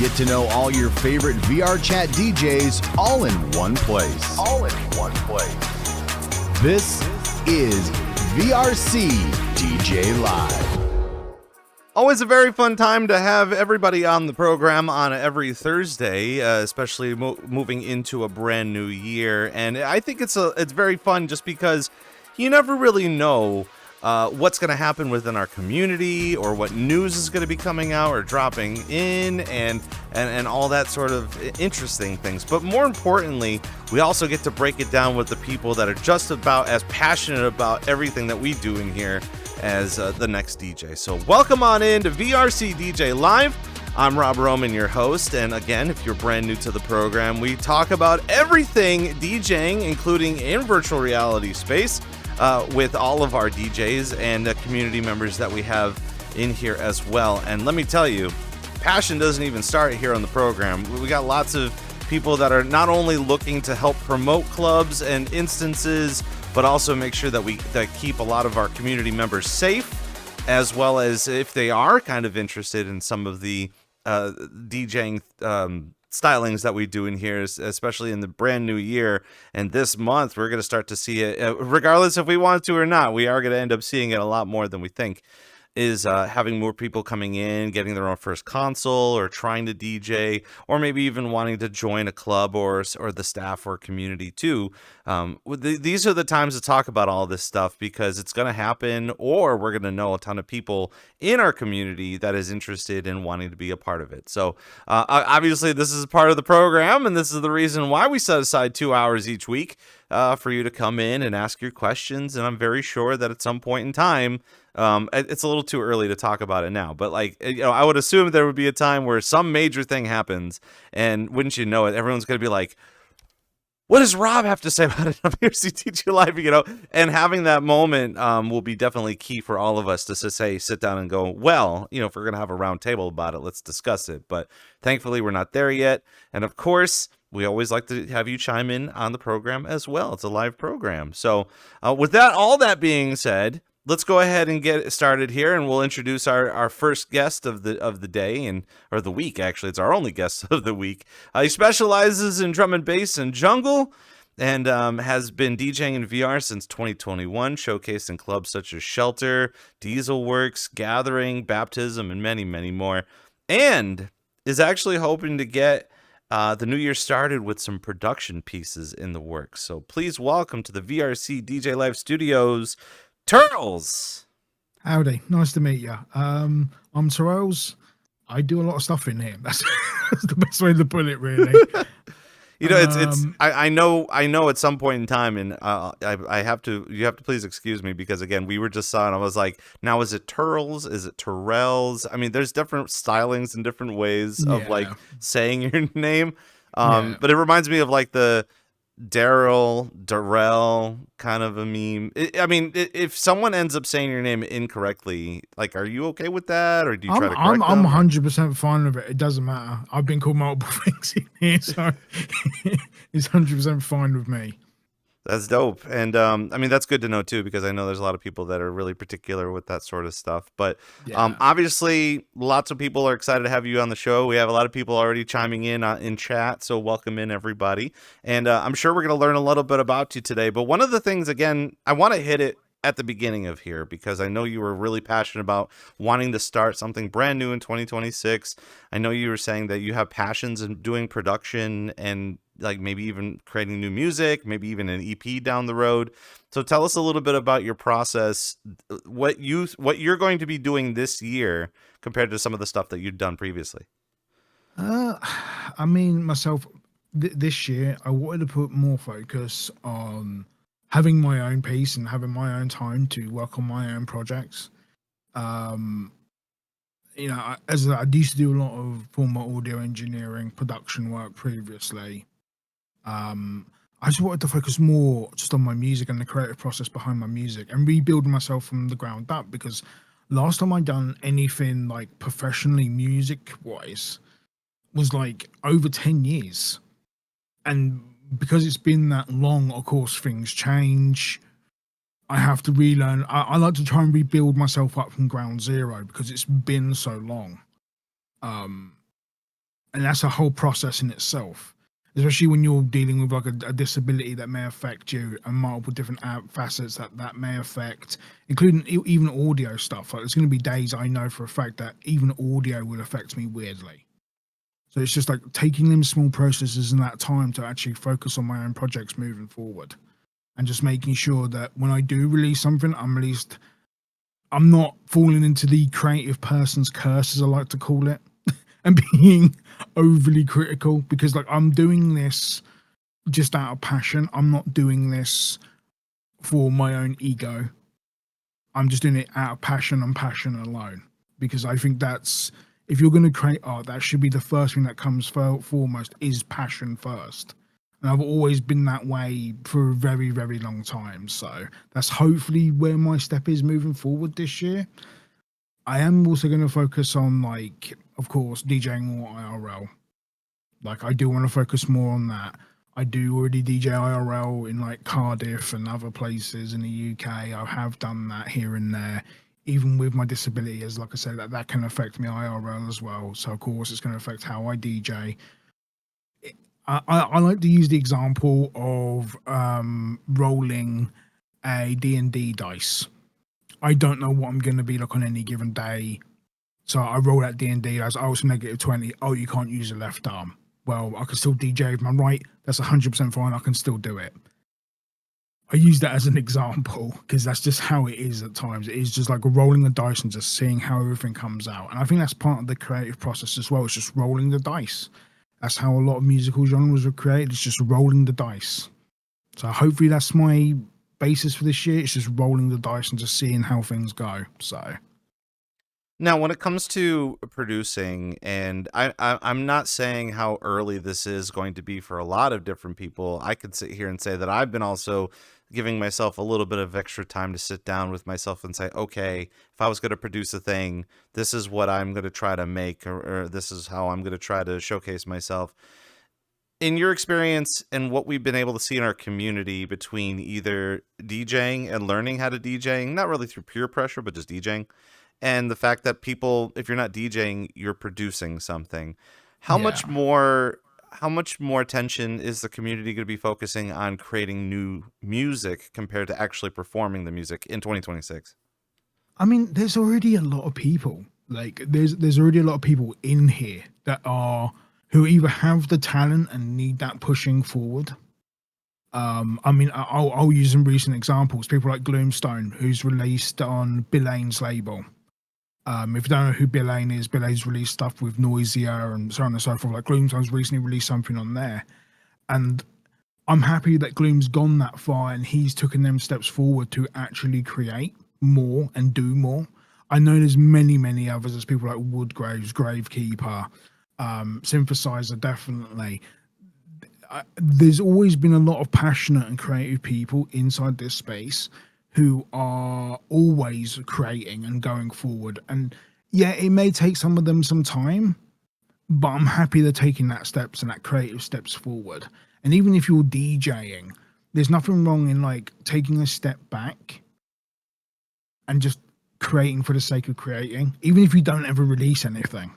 Get to know all your favorite VRChat DJs all in one place. This is VRCDJLIVE. Always a very fun time to have everybody on the program on every Thursday, especially moving into a brand new year. And I think it's very fun just because you never really know what's going to happen within our community or what news is going to be coming out or dropping in and all that sort of interesting things. But more importantly, we also get to break it down with the people that are just about as passionate about everything that we do in here as the next DJ. So welcome on in to VRCDJ Live. I'm Rob Roman, your host, and again, if you're brand new to the program, we talk about everything DJing, including in virtual reality space, with all of our DJs and the community members that we have in here as well. And let me tell you, passion doesn't even start here on the program. We got lots of people that are not only looking to help promote clubs and instances, but also make sure that keep a lot of our community members safe, as well as if they are kind of interested in some of the DJing stylings that we do in here, especially in the brand new year. And this month, we're going to start to see it, regardless if we want to or not, we are going to end up seeing it a lot more than we think, is having more people coming in, getting their own first console or trying to DJ, or maybe even wanting to join a club or the staff or community too. These are the times to talk about all this stuff because it's going to happen, or we're going to know a ton of people in our community that is interested in wanting to be a part of it. So obviously this is part of the program, and this is the reason why we set aside 2 hours each week for you to come in and ask your questions. And I'm very sure that at some point in time, it's a little too early to talk about it now, but I would assume there would be a time where some major thing happens, and wouldn't you know it, everyone's going to be like, what does Rob have to say about it on VRCDJ Live? And having that moment will be definitely key for all of us to sit down and go, well, if we're going to have a round table about it, let's discuss it. But thankfully, we're not there yet. And of course, we always like to have you chime in on the program as well. It's a live program. So with all that being said, let's go ahead and get started here, and we'll introduce our first guest of the day or the week. Actually, it's our only guest of the week. He specializes in drum and bass and jungle, and has been DJing in VR since 2021, showcased in clubs such as Shelter, Dieselworks, Gathering, Baptism, and many, many more. And is actually hoping to get the new year started with some production pieces in the works. So please welcome to the VRCDJ Live Studios, Turels. Howdy, nice to meet you. I'm Turels. I do a lot of stuff in here. That's the best way to put it, really. It's I know at some point in time, and you have to please excuse me, because again, we were just on. I was like, now is it Turels? Is it Turels? I mean, there's different stylings and different ways of saying your name. But it reminds me of the Darrell kind of a meme. If someone ends up saying your name incorrectly, are you okay with that, or do you try to correct them? I'm 100% fine with it. It doesn't matter. I've been called multiple things in here, so it's 100% fine with me. That's dope. And that's good to know too, because I know there's a lot of people that are really particular with that sort of stuff. But obviously lots of people are excited to have you on the show. We have a lot of people already chiming in chat, so welcome in everybody. And I'm sure we're going to learn a little bit about you today. But one of the things, again, I want to hit it at the beginning of here, because I know you were really passionate about wanting to start something brand new in 2026. I know you were saying that you have passions in doing production and maybe even creating new music, maybe even an EP down the road. So tell us a little bit about your process, what you're going to be doing this year compared to some of the stuff that you've done previously. Myself, this year, I wanted to put more focus on having my own piece and having my own time to work on my own projects. As I used to do a lot of former audio engineering production work previously. I just wanted to focus more just on my music and the creative process behind my music and rebuild myself from the ground up, because last time I'd done anything professionally music wise was over 10 years. And because it's been that long, of course, things change. I have to relearn. I like to try and rebuild myself up from ground zero because it's been so long. and that's a whole process in itself, especially when you're dealing with like a disability that may affect you and multiple different facets that may affect, including even audio stuff. Like there's going to be days I know for a fact that even audio will affect me weirdly. So it's just like taking them small processes in that time to actually focus on my own projects moving forward, and just making sure that when I do release something, I'm not falling into the creative person's curse, as I like to call it, and being overly critical, because like I'm doing this just out of passion. I'm not doing this for my own ego. I'm just doing it out of passion and passion alone, because I think that's, if you're going to create art, that should be the first thing that comes foremost, is passion first. And I've always been that way for a very, very long time. So that's hopefully where my step is moving forward this year. I am also going to focus on, like, of course, DJing more IRL. Like, I do want to focus more on that. I do already DJ IRL in like Cardiff and other places in the UK. I have done that here and there. Even with my disability, as like I said, that can affect me IRL as well. So of course it's going to affect how I DJ. I like to use the example of rolling a D&D dice. I don't know what I'm going to be like on any given day. So I roll that D&D dice. I was -20. Oh, you can't use your left arm. Well, I can still DJ with my right. That's 100% fine. I can still do it. I use that as an example because that's just how it is at times. It is just like rolling the dice and just seeing how everything comes out. And I think that's part of the creative process as well. It's just rolling the dice. That's how a lot of musical genres are created. It's just rolling the dice. So hopefully that's my basis for this year. It's just rolling the dice and just seeing how things go. So now, when it comes to producing, and I'm not saying how early this is going to be for a lot of different people. I could sit here and say that I've been also giving myself a little bit of extra time to sit down with myself and say, okay, if I was going to produce a thing, this is what I'm going to try to make, or this is how I'm going to try to showcase myself. In your experience and what we've been able to see in our community between either DJing and learning how to DJing, not really through peer pressure, but just DJing, and the fact that people, if you're not DJing, you're producing something, how much more attention is the community going to be focusing on creating new music compared to actually performing the music in 2026? I mean, there's already a lot of people. Like, there's already a lot of people in here who either have the talent and need that pushing forward. I mean, I'll use some recent examples. People like Gloomstone, who's released on Billane's label. If you don't know who Billane is, Billane's released stuff with Noisia and so on and so forth. Like Gloomstone's recently released something on there. And I'm happy that Gloom's gone that far and he's taken them steps forward to actually create more and do more. I know there's many, many others. There's people like Woodgraves, Gravekeeper, Synthesizer, definitely. There's always been a lot of passionate and creative people inside this space who are always creating and going forward. And yeah, it may take some of them some time, but I'm happy they're taking that steps and that creative steps forward. And even if you're DJing, there's nothing wrong in like taking a step back and just creating for the sake of creating, even if you don't ever release anything.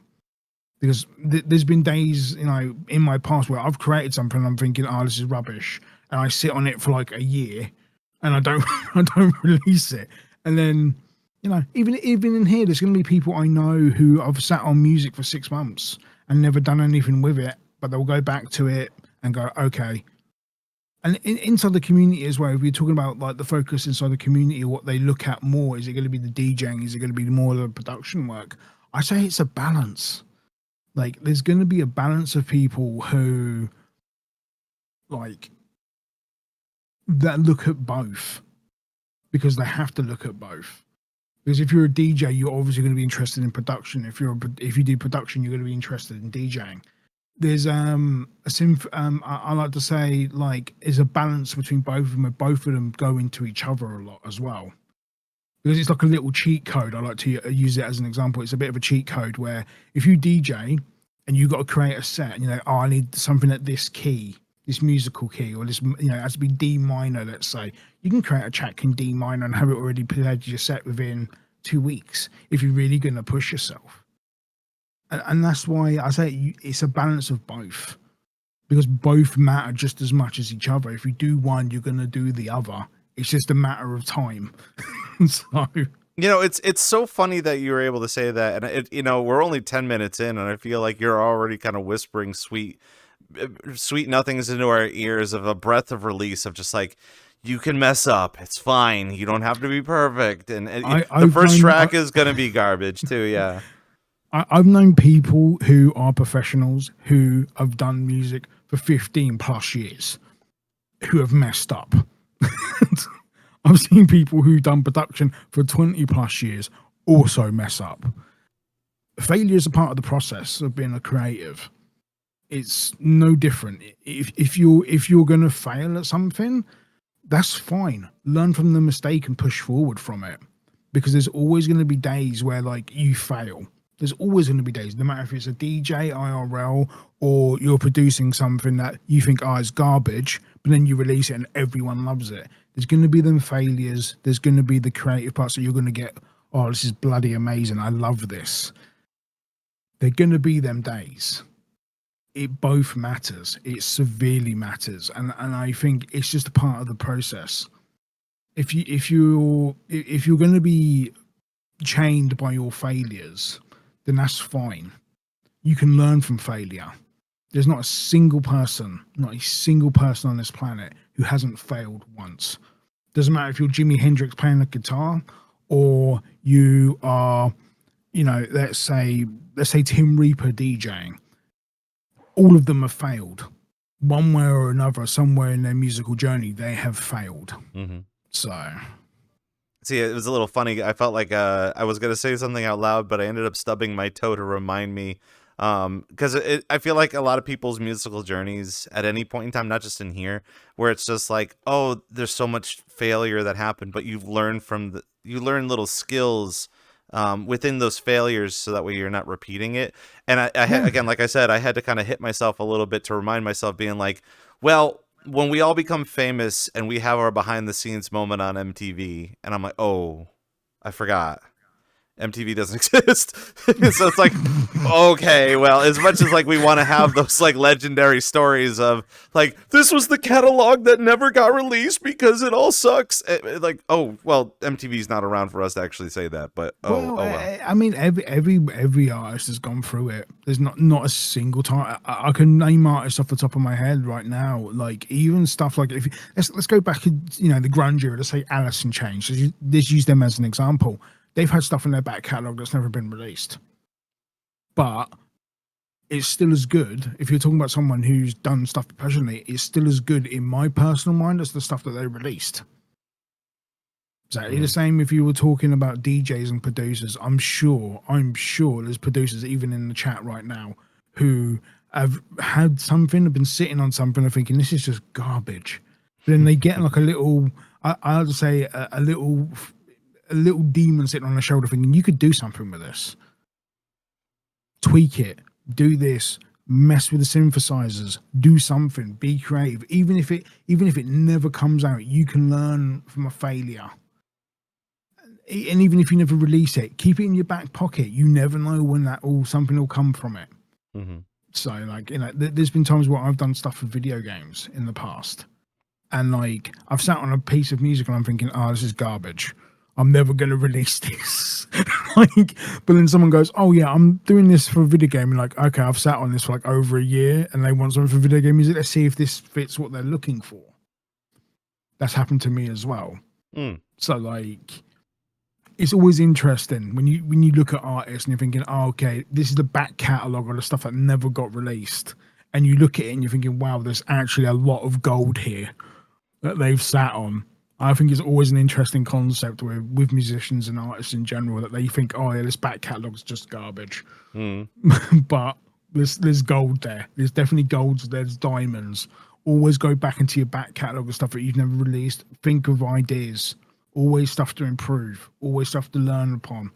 Because there's been days, you know, in my past where I've created something and I'm thinking, oh, this is rubbish. And I sit on it for like a year and I don't release it. And then, you know, even in here, there's going to be people I know who I've sat on music for 6 months and never done anything with it, but they'll go back to it and go, okay. And inside the community as well, if you're talking about like the focus inside the community, what they look at more, is it going to be the DJing? Is it going to be more of the production work? I say it's a balance. Like, there's going to be a balance of people who, like, that look at both because they have to look at both. Because if you're a DJ, you're obviously going to be interested in production. If you do production, you're going to be interested in DJing. There's I like to say, like, is a balance between both of them, where both of them go into each other a lot as well. Because it's like a little cheat code. I like to use it as an example. It's a bit of a cheat code where if you DJ and you got to create a set, and you know, oh, I need something at this key, this musical key, or this, you know, it has to be D minor, let's say. You can create a track in D minor and have it already played to your set within 2 weeks if you're really going to push yourself. And that's why I say it's a balance of both, because both matter just as much as each other. If you do one, you're going to do the other. It's just a matter of time. So It's so funny that you were able to say that, and we're only 10 minutes in, and I feel like you're already kind of whispering sweet nothings into our ears of a breath of release of just like, you can mess up, it's fine, you don't have to be perfect, and the first track is gonna be garbage too. Yeah. I've known people who are professionals who have done music for 15 plus years who have messed up. I've seen people who've done production for 20 plus years also mess up. Failure is a part of the process of being a creative. It's no different. If you're going to fail at something, that's fine. Learn from the mistake and push forward from it, because there's always going to be days where like you fail. There's always going to be days, no matter if it's a DJ IRL or you're producing something that you think is garbage, but then you release it and everyone loves it. There's going to be them failures. There's going to be the creative parts that you're going to get, oh, this is bloody amazing, I love this. They're going to be them days. It both matters. It severely matters, and I think it's just a part of the process. If you're going to be chained by your failures, then that's fine. You can learn from failure. There's not a single person on this planet who hasn't failed once. Doesn't matter if you're Jimi Hendrix playing the guitar, or you are, let's say Tim Reaper DJing. All of them have failed. One way or another, somewhere in their musical journey, they have failed. Mm-hmm. So... See, it was a little funny. I felt like I was going to say something out loud, but I ended up stubbing my toe to remind me. Because I feel like a lot of people's musical journeys at any point in time, not just in here, where it's just like, oh, there's so much failure that happened, but you learn little skills within those failures, so that way you're not repeating it. And again, like I said, I had to kind of hit myself a little bit to remind myself, being like, well, when we all become famous and we have our behind the scenes moment on MTV, and I'm like, oh, I forgot. MTV doesn't exist. So it's like, okay, well, as much as like we want to have those like legendary stories of like, this was the catalog that never got released because it all sucks. Like, oh, well, MTV's not around for us to actually say that, but well. I mean, every artist has gone through it. There's not a single time. I can name artists off the top of my head right now. Like even stuff like, let's go back, the grunge era. Let's say Alice in Chains. Let's use them as an example. They've had stuff in their back catalogue that's never been released. But it's still as good. If you're talking about someone who's done stuff professionally, it's still as good in my personal mind as the stuff that they released. Exactly the same if you were talking about DJs and producers. I'm sure there's producers even in the chat right now who have had something, have been sitting on something and thinking, this is just garbage. But then they get like a little, I'll say a little demon sitting on the shoulder thinking, you could do something with this. Tweak it, do this, mess with the synthesizers, do something, be creative. Even if it never comes out, you can learn from a failure. And even if you never release it, keep it in your back pocket. You never know when something will come from it. Mm-hmm. So like, there's been times where I've done stuff for video games in the past, and like I've sat on a piece of music and I'm thinking, oh, this is garbage, I'm never going to release this. Like, but then someone goes, oh yeah, I'm doing this for a video game. And like, okay, I've sat on this for like over a year and they want something for video game music. Let's see if this fits what they're looking for. That's happened to me as well. So like, it's always interesting when you look at artists and you're thinking, oh, okay, this is the back catalogue of the stuff that never got released. And you look at it and you're thinking, wow, there's actually a lot of gold here that they've sat on. I think it's always an interesting concept with musicians and artists in general, that they think, oh yeah, this back catalogue's just garbage. But there's gold there. There's definitely gold. There's diamonds. Always go back into your back catalogue of stuff that you've never released. Think of ideas. Always stuff to improve. Always stuff to learn upon.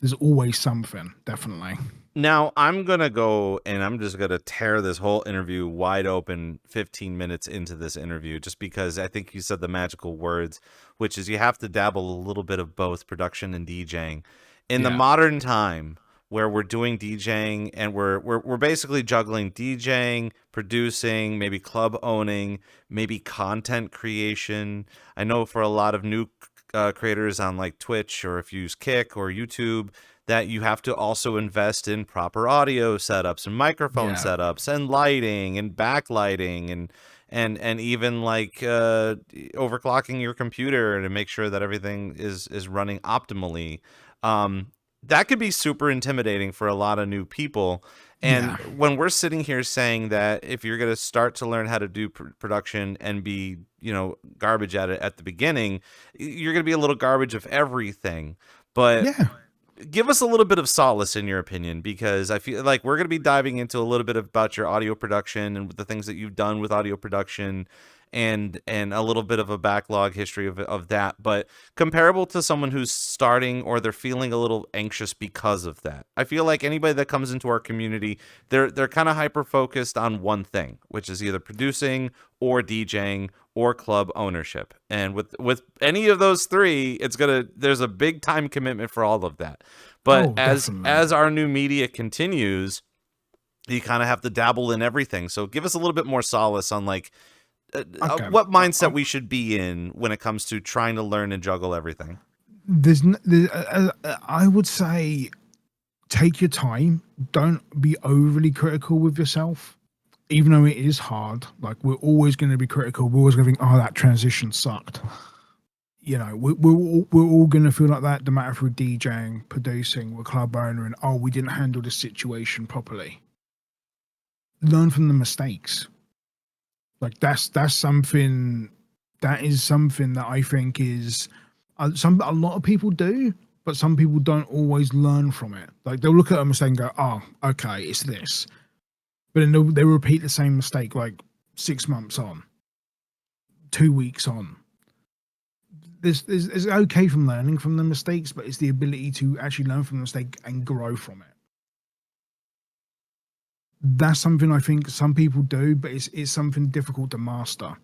There's always something, definitely. Now, I'm going to go and I'm just going to tear this whole interview wide open 15 minutes into this interview, just because I think you said the magical words, which is you have to dabble a little bit of both production and DJing. In the modern time, where we're doing DJing and we're basically juggling DJing, producing, maybe club owning, maybe content creation. I know for a lot of new creators on like Twitch, or if you use Kick or YouTube, that you have to also invest in proper audio setups and microphone Yeah. setups and lighting and backlighting and even like overclocking your computer to make sure that everything is running optimally. That could be super intimidating for a lot of new people. And Yeah. when we're sitting here saying that if you're going to start to learn how to do production and be, garbage at it at the beginning, you're going to be a little garbage of everything. But Yeah. give us a little bit of solace in your opinion, because I feel like we're going to be diving into a little bit about your audio production and the things that you've done with audio production, and a little bit of a backlog history of that, but comparable to someone who's starting or they're feeling a little anxious because of that. I feel like anybody that comes into our community, they're kind of hyper focused on one thing, which is either producing or DJing or club ownership. And with any of those three, there's a big time commitment for all of that. But Oh, as definitely. our new media continues, you kind of have to dabble in everything. So give us a little bit more solace on like Okay. what mindset we should be in when it comes to trying to learn and juggle everything. I would say take your time. Don't be overly critical with yourself, even though it is hard. Like, we're always going to be critical. We're always going to think, oh, that transition sucked. We're all going to feel like that, no matter if we're DJing, producing, we're club owner, and oh, we didn't handle the situation properly. Learn from the mistakes. Like, that is something that I think is a lot of people do, but some people don't always learn from it. Like, they'll look at a mistake and go, oh, okay, it's this. But then they'll repeat the same mistake like 6 months on, 2 weeks on. It's okay from learning from the mistakes, but it's the ability to actually learn from the mistake and grow from it. That's something I think some people do, but it's something difficult to master.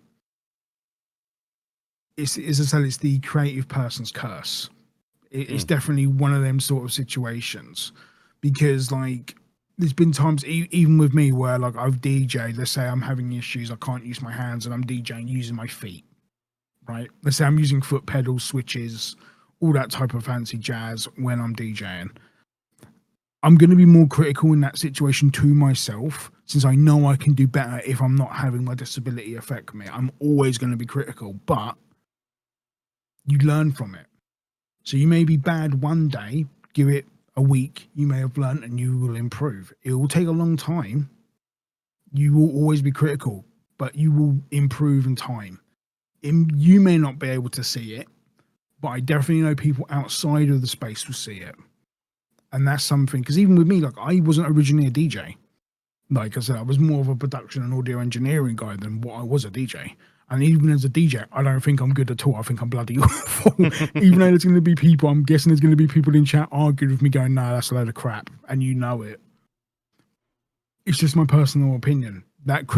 It's as I said, it's the creative person's curse. It's definitely one of them sort of situations, because like there's been times even with me where like I've DJed, let's say I'm having issues, I can't use my hands and I'm DJing using my feet, right? Let's say I'm using foot pedals, switches, all that type of fancy jazz when I'm DJing. I'm going to be more critical in that situation to myself, since I know I can do better if I'm not having my disability affect me. I'm always going to be critical, but you learn from it. So you may be bad one day, give it a week, you may have learned and you will improve. It will take a long time. You will always be critical, but you will improve in time. You may not be able to see it, but I definitely know people outside of the space will see it. And that's something, because even with me, like I wasn't originally a DJ. Like I said, I was more of a production and audio engineering guy than what I was a DJ. And even as a DJ, I don't think I'm good at all. I think I'm bloody awful. Even though there's going to be people, I'm guessing there's going to be people in chat arguing with me going, no, that's a load of crap. And you know it. It's just my personal opinion. That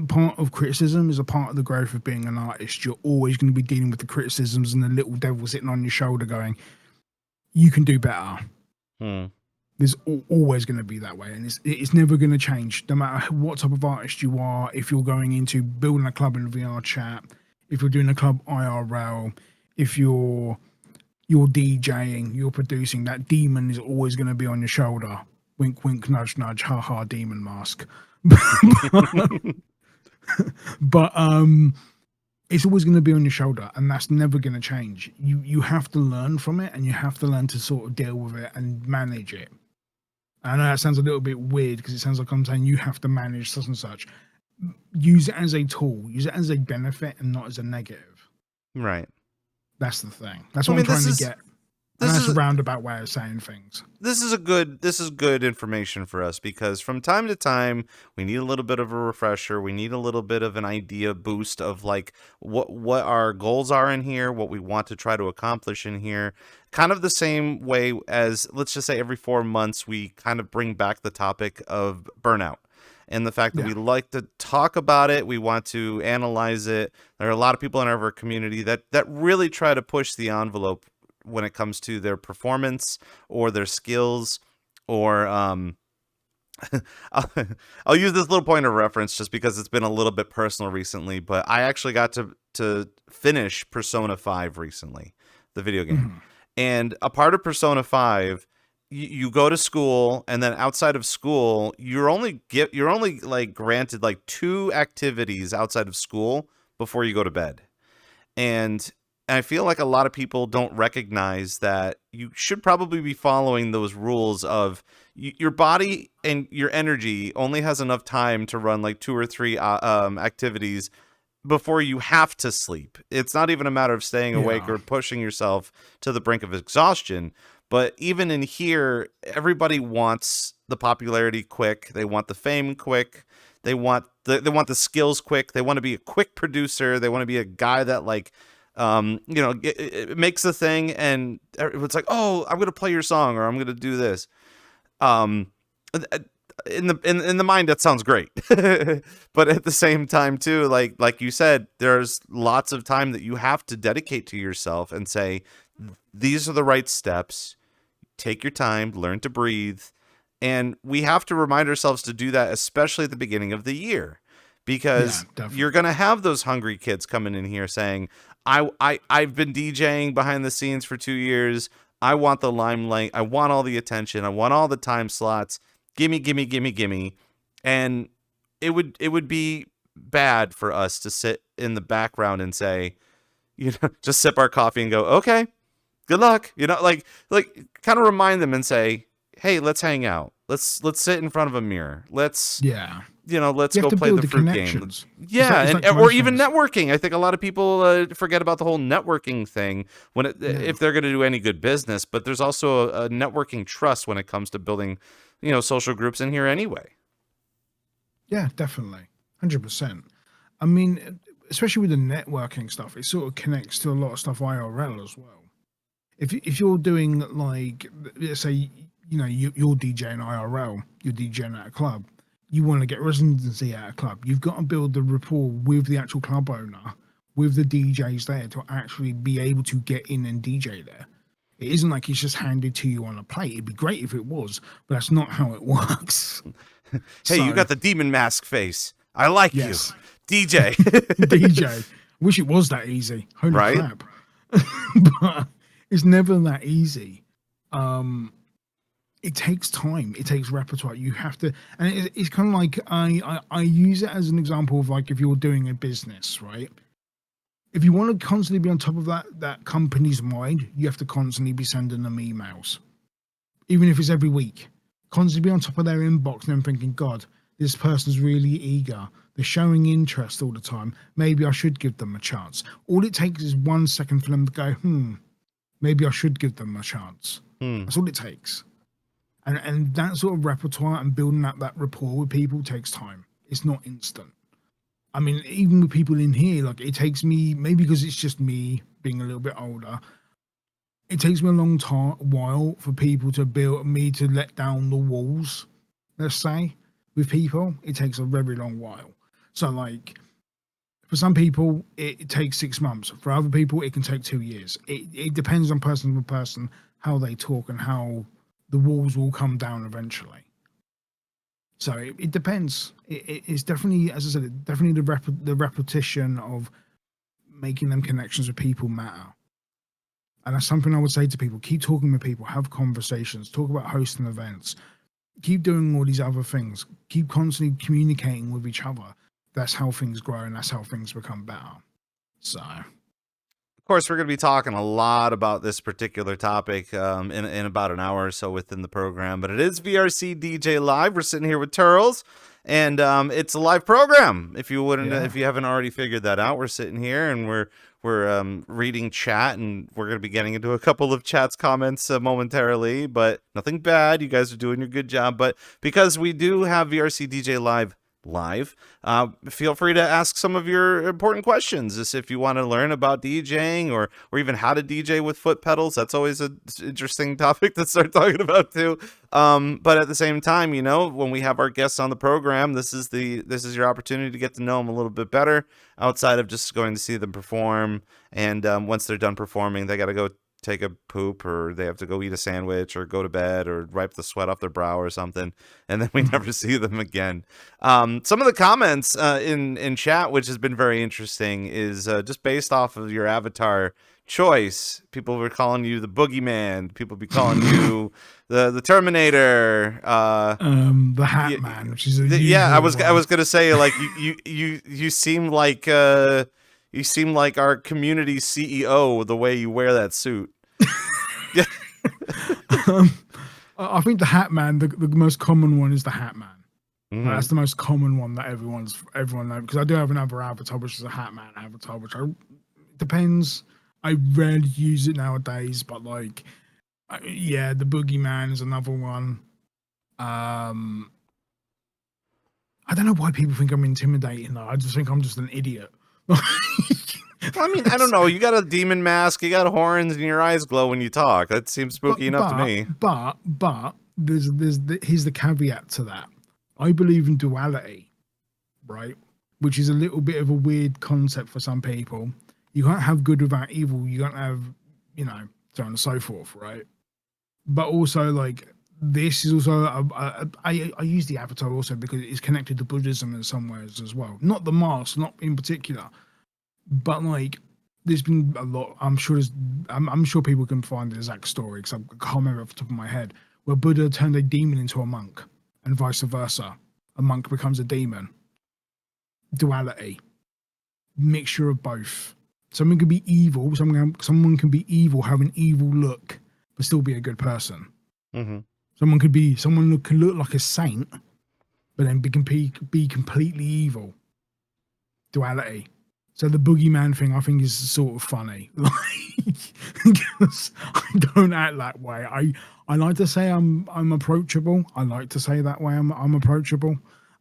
part of criticism is a part of the growth of being an artist. You're always going to be dealing with the criticisms and the little devil sitting on your shoulder going, you can do better. There's always going to be that way, and it's never going to change, no matter what type of artist you are. If you're going into building a club in VRChat, if you're doing a club IRL, if you're DJing, you're producing, that demon is always going to be on your shoulder. Wink, wink, nudge, nudge, ha ha, demon mask. But it's always going to be on your shoulder, and that's never going to change. You have to learn from it, and you have to learn to sort of deal with it and manage it. I know that sounds a little bit weird, because it sounds like I'm saying you have to manage such and such. Use it as a tool. Use it as a benefit and not as a negative. Right. That's the thing. That's what I'm trying to get. And that's a roundabout way of saying things. This is good information for us, because from time to time we need a little bit of a refresher. We need a little bit of an idea boost of like what our goals are in here, what we want to try to accomplish in here. Kind of the same way as, let's just say, every 4 months we kind of bring back the topic of burnout. And the fact that we like to talk about it, we want to analyze it. There are a lot of people in our community that really try to push the envelope when it comes to their performance or their skills or I'll, I'll use this little point of reference just because it's been a little bit personal recently, but I actually got to finish Persona 5 recently, the video game. And a part of Persona 5, you go to school, and then outside of school, you're only like granted like 2 activities outside of school before you go to bed. And I feel like a lot of people don't recognize that you should probably be following those rules of your body and your energy only has enough time to run like 2 or 3 activities before you have to sleep. It's not even a matter of staying awake or pushing yourself to the brink of exhaustion. But even in here, everybody wants the popularity quick. They want the fame quick. They want the skills quick. They want to be a quick producer. They want to be a guy that like, it makes the thing, and it's like, oh, I'm gonna play your song, or I'm gonna do this. In the mind, that sounds great, but at the same time too, like you said, there's lots of time that you have to dedicate to yourself and say, these are the right steps. Take your time, learn to breathe, and we have to remind ourselves to do that, especially at the beginning of the year, because you're gonna have those hungry kids coming in here saying, I've been DJing behind the scenes for 2 years. I want the limelight. I want all the attention. I want all the time slots. Gimme, gimme, gimme, gimme. And it would be bad for us to sit in the background and say, just sip our coffee and go, okay, good luck. Like kind of remind them and say, hey, let's hang out. Let's sit in front of a mirror. Let's go play the fruit game. Yeah, or even networking. I think a lot of people forget about the whole networking thing if they're going to do any good business. But there's also a networking trust when it comes to building, social groups in here anyway. Yeah, definitely, 100%. I mean, especially with the networking stuff, it sort of connects to a lot of stuff IRL as well. If you're doing like, let's say, you're DJing IRL, you're DJing at a club. You want to get residency at a club, you've got to build the rapport with the actual club owner, with the DJs there to actually be able to get in and DJ there. It isn't like it's just handed to you on a plate. It'd be great if it was, but that's not how it works. Hey, you got the demon mask face. I like you. DJ. DJ. Wish it was that easy. Holy crap. But it's never that easy. It takes time. It takes repertoire. You have to, and it's kind of like I use it as an example of like if you're doing a business, right? If you want to constantly be on top of that company's mind, you have to constantly be sending them emails, even if it's every week. Constantly be on top of their inbox and then thinking, God, this person's really eager. They're showing interest all the time. Maybe I should give them a chance. All it takes is 1 second for them to go, maybe I should give them a chance. That's all it takes. And that sort of repertoire and building up that rapport with people takes time. It's not instant. I mean, even with people in here, like it takes me, maybe because it's just me being a little bit older, it takes me a long while for people to let down the walls, let's say, with people. It takes a very long while. So like, for some people, it takes 6 months. For other people, it can take 2 years. It depends on person to person, how they talk and how the walls will come down eventually. So it depends. It's definitely, as I said, definitely the repetition of making them connections with people matter. And that's something I would say to people. Keep talking with people, have conversations, talk about hosting events, keep doing all these other things, keep constantly communicating with each other. That's how things grow and that's how things become better. So... Of course, we're going to be talking a lot about this particular topic in about an hour or so within the program, but it is VRCDJ Live. We're sitting here with Turels, and it's a live program. If you haven't already figured that out, we're sitting here and we're reading chat, and we're going to be getting into a couple of chat's comments momentarily, but nothing bad. You guys are doing your good job. But because we do have VRCDJ Live, feel free to ask some of your important questions. Just if you want to learn about DJing or even how to DJ with foot pedals, that's always an interesting topic to start talking about too. But at the same time, when we have our guests on the program, this is your opportunity to get to know them a little bit better outside of just going to see them perform. And once they're done performing, they got to go take a poop, or they have to go eat a sandwich or go to bed or wipe the sweat off their brow or something, and then we never see them again. Some of the comments in chat, which has been very interesting, is just based off of your avatar choice. People were calling you the boogeyman. People be calling you the Terminator. The Hat Man, which is I was gonna say, like, you seem like you seem like our community CEO the way you wear that suit. I think the Hat Man, the most common one is the Hat Man. Mm-hmm. That's the most common one that everyone knows, because I do have another avatar, which is a Hat Man avatar, which depends. I rarely use it nowadays, but like, yeah, the Boogeyman is another one. I don't know why people think I'm intimidating though. I just think I'm just an idiot. I mean, I don't know. You got a demon mask, you got horns, and your eyes glow when you talk. That seems spooky enough to me. But here's the caveat to that. I believe in duality, right? Which is a little bit of a weird concept for some people. You can't have good without evil. You can't have, so on and so forth, right? But also, like, this is also I use the avatar also because it's connected to Buddhism in some ways as well. Not the mask, not in particular, but like there's been a lot. I'm sure people can find the exact story because I can't remember off the top of my head, where Buddha turned a demon into a monk and vice versa. A monk becomes a demon. Duality, mixture of both. Someone can be evil. Someone can be evil, have an evil look, but still be a good person. Mm-hmm. Someone can look like a saint, but then be completely evil. Duality. So the boogeyman thing, I think, is sort of funny. Because I don't act that way. I like to say I'm approachable. I like to say that way I'm approachable.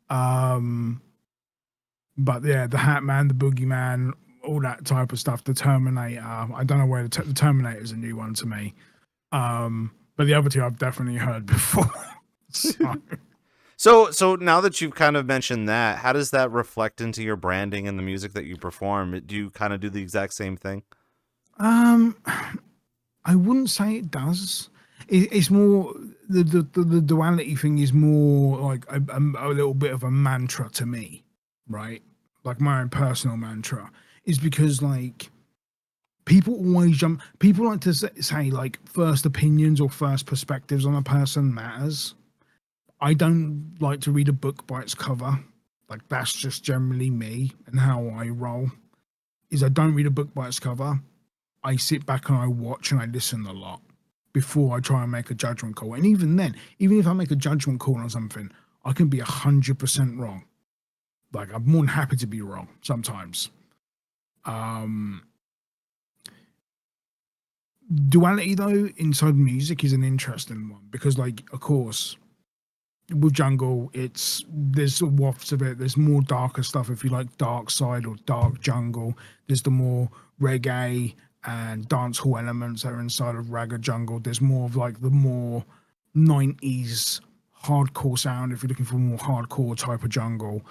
But yeah, the Hat Man, the boogeyman, all that type of stuff. The Terminator. I don't know where the Terminator is a new one to me. But the other two I've definitely heard before. So now that you've kind of mentioned that, how does that reflect into your branding and the music that you perform? Do you kind of do the exact same thing? I wouldn't say it does. It's more the duality thing is more like a little bit of a mantra to me, right? Like my own personal mantra is because like people like to say like first opinions or first perspectives on a person matters. I don't like to read a book by its cover. Like that's just generally me and how I roll. Is I don't read a book by its cover. I sit back and I watch and I listen a lot before I try and make a judgment call. And even then, even if I make a judgment call on something, I can be 100% wrong. Like I'm more than happy to be wrong sometimes. Duality though inside music is an interesting one because, like, of course, with jungle, there's wafts of it. There's more darker stuff if you like dark side or dark jungle. There's the more reggae and dance hall elements that are inside of ragga jungle. There's more of like the more 90s hardcore sound if you're looking for more hardcore type of jungle.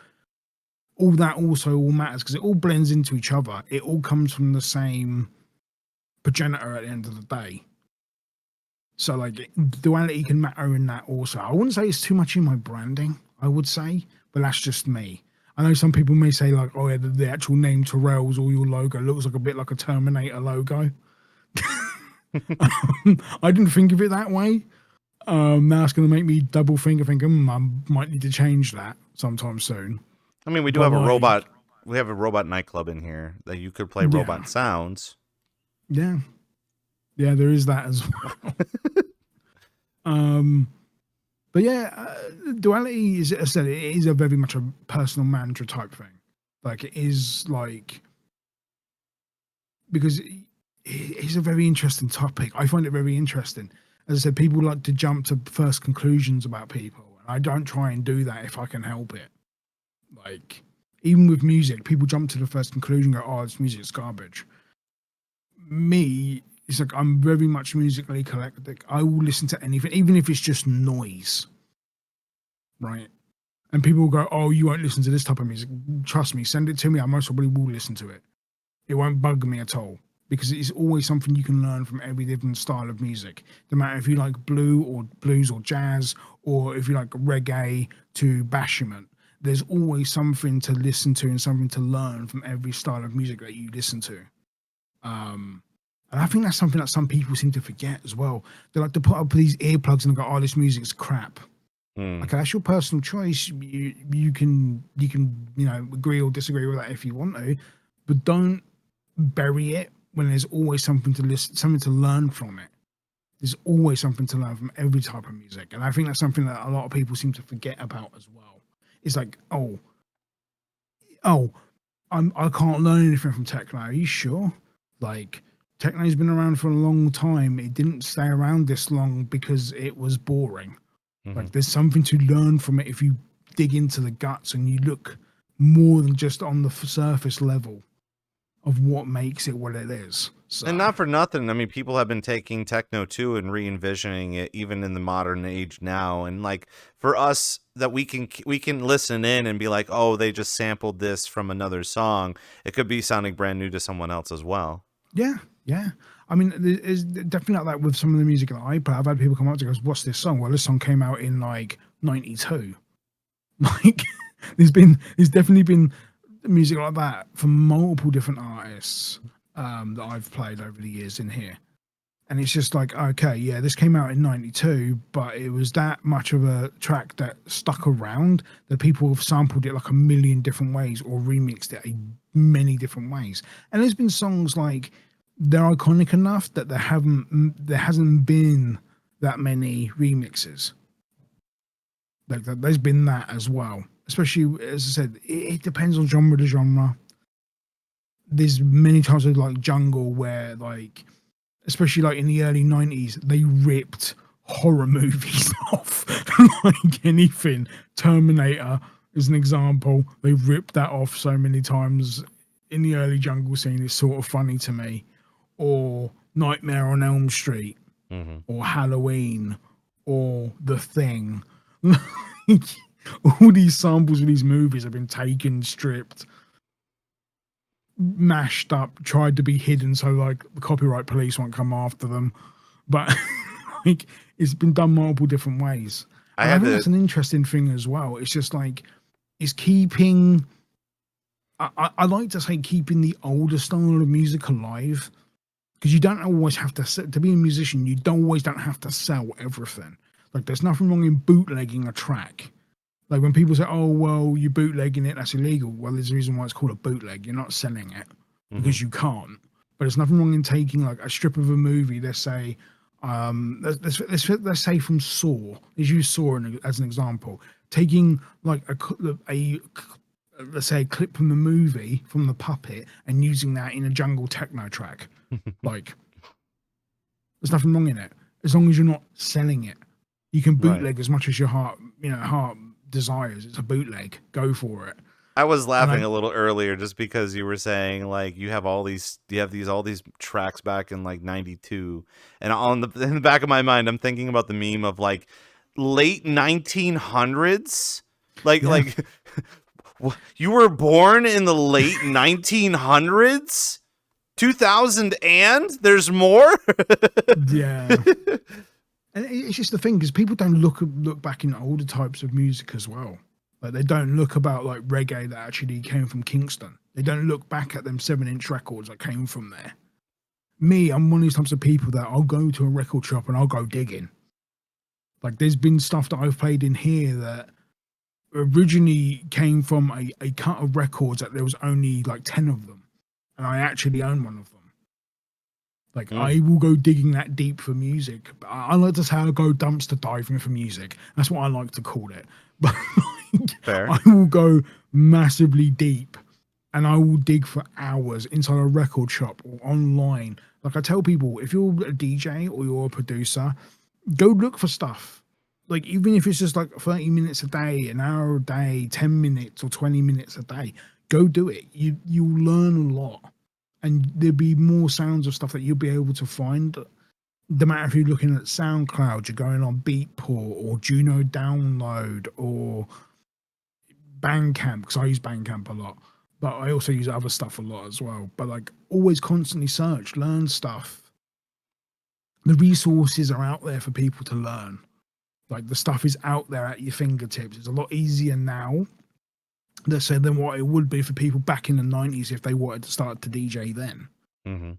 All that also all matters because it all blends into each other. It all comes from the same progenitor at the end of the day. So like duality can matter in that also. I wouldn't say it's too much in my branding, I would say, but that's just me. I know some people may say like, oh yeah, the actual name Turels or your logo looks like a bit like a Terminator logo. I didn't think of it that way. Now it's going to make me double think I might need to change that sometime soon. I mean, we do have a robot. We have a robot nightclub in here that you could play robot sounds. Yeah. Yeah, there is that as well. But yeah, duality is, as I said, it is a very much a personal mantra type thing. Like it is like, because it's a very interesting topic. I find it very interesting. As I said, people like to jump to first conclusions about people. And I don't try and do that if I can help it. Like, even with music, people jump to the first conclusion and go, oh, this music's garbage. Me, it's like I'm very much musically eclectic. I will listen to anything, even if it's just noise. Right? And people will go, oh, you won't listen to this type of music. Trust me, send it to me. I most probably will listen to it. It won't bug me at all. because it's always something you can learn from every different style of music. No matter if you like blues or jazz, or if you like reggae to bashment, there's always something to listen to and something to learn from every style of music that you listen to. And I think that's something that some people seem to forget as well. They like to put up these earplugs and go, "Oh, this music's crap." Okay, that's your personal choice. You can agree or disagree with that if you want to, but don't bury it when there's always something to listen, something to learn from it. There's always something to learn from every type of music, and I think that's something that a lot of people seem to forget about as well. It's like, I can't learn anything from techno. Are you sure? Like, techno's been around for a long time. It didn't stay around this long because it was boring. Like, there's something to learn from it if you dig into the guts and you look more than just on the surface level of what makes it what it is. So. And not for nothing, I mean, people have been taking techno too and re-envisioning it even in the modern age now. And like, for us, that we can listen in and be like, oh, they just sampled this from another song. It could be sounding brand new to someone else as well. Yeah. I mean, there's definitely like that with some of the music that I play. I've had people come up to go, "What's this song?" Well, this song came out in like '92. Like, there's definitely been music like that from multiple different artists that I've played over the years in here. And it's just like, okay, yeah, this came out in '92, but it was that much of a track that stuck around that people have sampled it like a million different ways or remixed it many different ways. And there's been songs like, they're iconic enough that there hasn't been that many remixes. Like, there's been that as well. Especially, as I said, it depends on genre to genre. There's many times with like jungle where, like, especially like in the early '90s, they ripped horror movies off like anything. Terminator is an example. They ripped that off so many times in the early jungle scene. It's sort of funny to me. Or Nightmare on Elm Street, or Halloween, or The Thing. All these samples of these movies have been taken, stripped, mashed up, tried to be hidden so like the copyright police won't come after them. But like, it's been done multiple different ways. I think that's an interesting thing as well. It's just like, it's keeping, I like to say, keeping the older style of music alive. Because you don't always have to be a musician, you don't have to sell everything. Like, there's nothing wrong in bootlegging a track. Like, when people say, "Oh, well, you're bootlegging it, that's illegal." Well, there's a reason why it's called a bootleg. You're not selling it because you can't. But there's nothing wrong in taking like a strip of a movie. Let's say, let's say from Saw. Let's use Saw as an example. Taking like let's say a clip from the movie, from the puppet, and using that in a jungle techno track. Like, there's nothing wrong in it as long as you're not selling it. You can bootleg as much as your heart desires. It's a bootleg. Go for it. I was laughing a little earlier just because you were saying like you have all these tracks back in like '92, and in the back of my mind I'm thinking about the meme of like late 1900s, like you were born in the late 1900s. 2000 and there's more. Yeah. And it's just the thing, because people don't look back in older types of music as well. Like, they don't look about like reggae that actually came from Kingston. They don't look back at them 7-inch records that came from there. Me, I'm one of these types of people that I'll go to a record shop and I'll go digging. Like, there's been stuff that I've played in here that originally came from a cut of records that there was only like 10 of them. And I actually own one of them. Like, I will go digging that deep for music. But I like to say I go dumpster diving for music. That's what I like to call it. But like, I will go massively deep and I will dig for hours inside a record shop or online. Like, I tell people, if you're a DJ or you're a producer, go look for stuff. Like, even if it's just like 30 minutes a day, an hour a day, 10 minutes or 20 minutes a day, go do it. You'll learn a lot, and there'll be more sounds of stuff that you'll be able to find. No matter if you're looking at SoundCloud, you're going on Beatport or Juno Download or Bandcamp, because I use Bandcamp a lot. but I also use other stuff a lot as well. But like always constantly search, learn stuff. The resources are out there for people to learn. Like the stuff is out there at your fingertips. It's a lot easier now, let's say, than what it would be for people back in the 90s if they wanted to start to DJ then. Mm-hmm.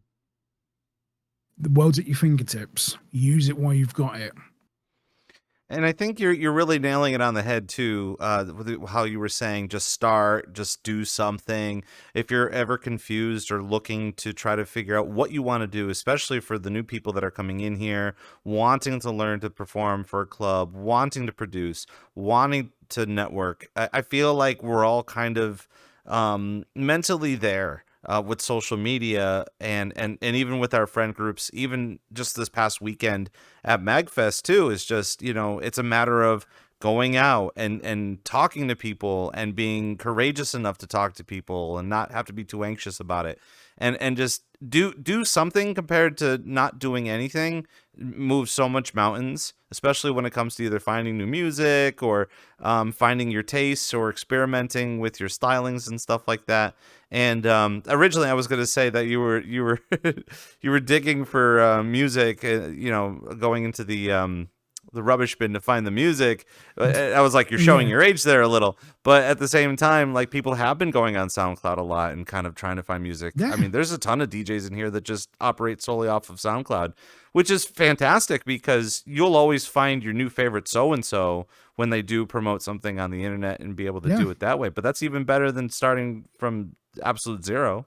The world's at your fingertips. Use it while you've got it. And I think you're really nailing it on the head too. With how you were saying, just start, just do something. If you're ever confused or looking to try to figure out what you want to do, especially for the new people that are coming in here, wanting to learn to perform for a club, wanting to produce, wanting to network, I feel like we're all kind of mentally there. With social media and even with our friend groups, even just this past weekend at MagFest too, is just, it's a matter of going out and talking to people and being courageous enough to talk to people and not have to be too anxious about it, and just do something compared to not doing anything. Move so much mountains, especially when it comes to either finding new music or finding your tastes or experimenting with your stylings and stuff like that. And originally I was going to say that you were you were digging for music, going into the rubbish bin to find the music. I was like, you're showing your age there a little, but at the same time, like, people have been going on SoundCloud a lot and kind of trying to find music. Yeah. I mean, there's a ton of DJs in here that just operate solely off of SoundCloud, which is fantastic because you'll always find your new favorite so-and-so when they do promote something on the internet and be able to do it that way. But that's even better than starting from absolute zero.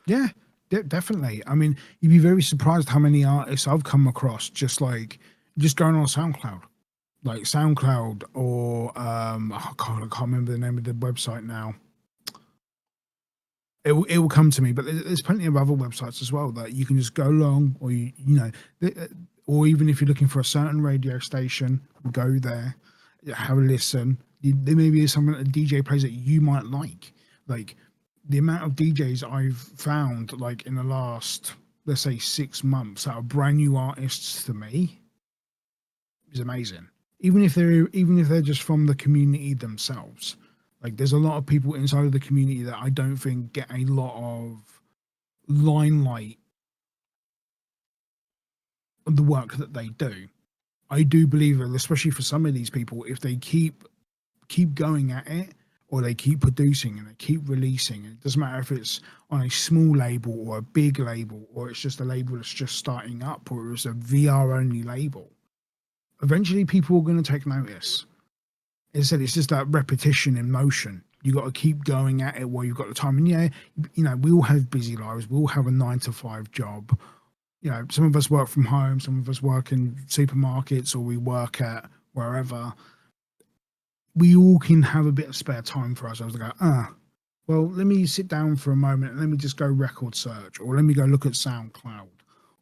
Yeah, definitely. I mean, you'd be very surprised how many artists I've come across just going on SoundCloud, like SoundCloud, or I can't remember the name of the website now. It will come to me, but there's plenty of other websites as well that you can just go along, or or even if you're looking for a certain radio station, go there, have a listen. There may be something that a DJ plays that you might like. Like the amount of DJs I've found, like in the last, let's say, 6 months, that are brand new artists to me, is amazing. Even if they're just from the community themselves. Like there's a lot of people inside of the community that I don't think get a lot of limelight of the work that they do. I do believe that, especially for some of these people, if they keep going at it, or they keep producing and they keep releasing, it doesn't matter if it's on a small label or a big label, or it's just a label that's just starting up, or it's a VR only label, eventually people are going to take notice. As I said, it's just that repetition in motion. You got to keep going at it while you've got the time. And we all have busy lives. We all have a 9-to-5 job. Some of us work from home. Some of us work in supermarkets, or we work at wherever. We all can have a bit of spare time for ourselves to go, well, let me sit down for a moment and let me just go record search, or let me go look at SoundCloud,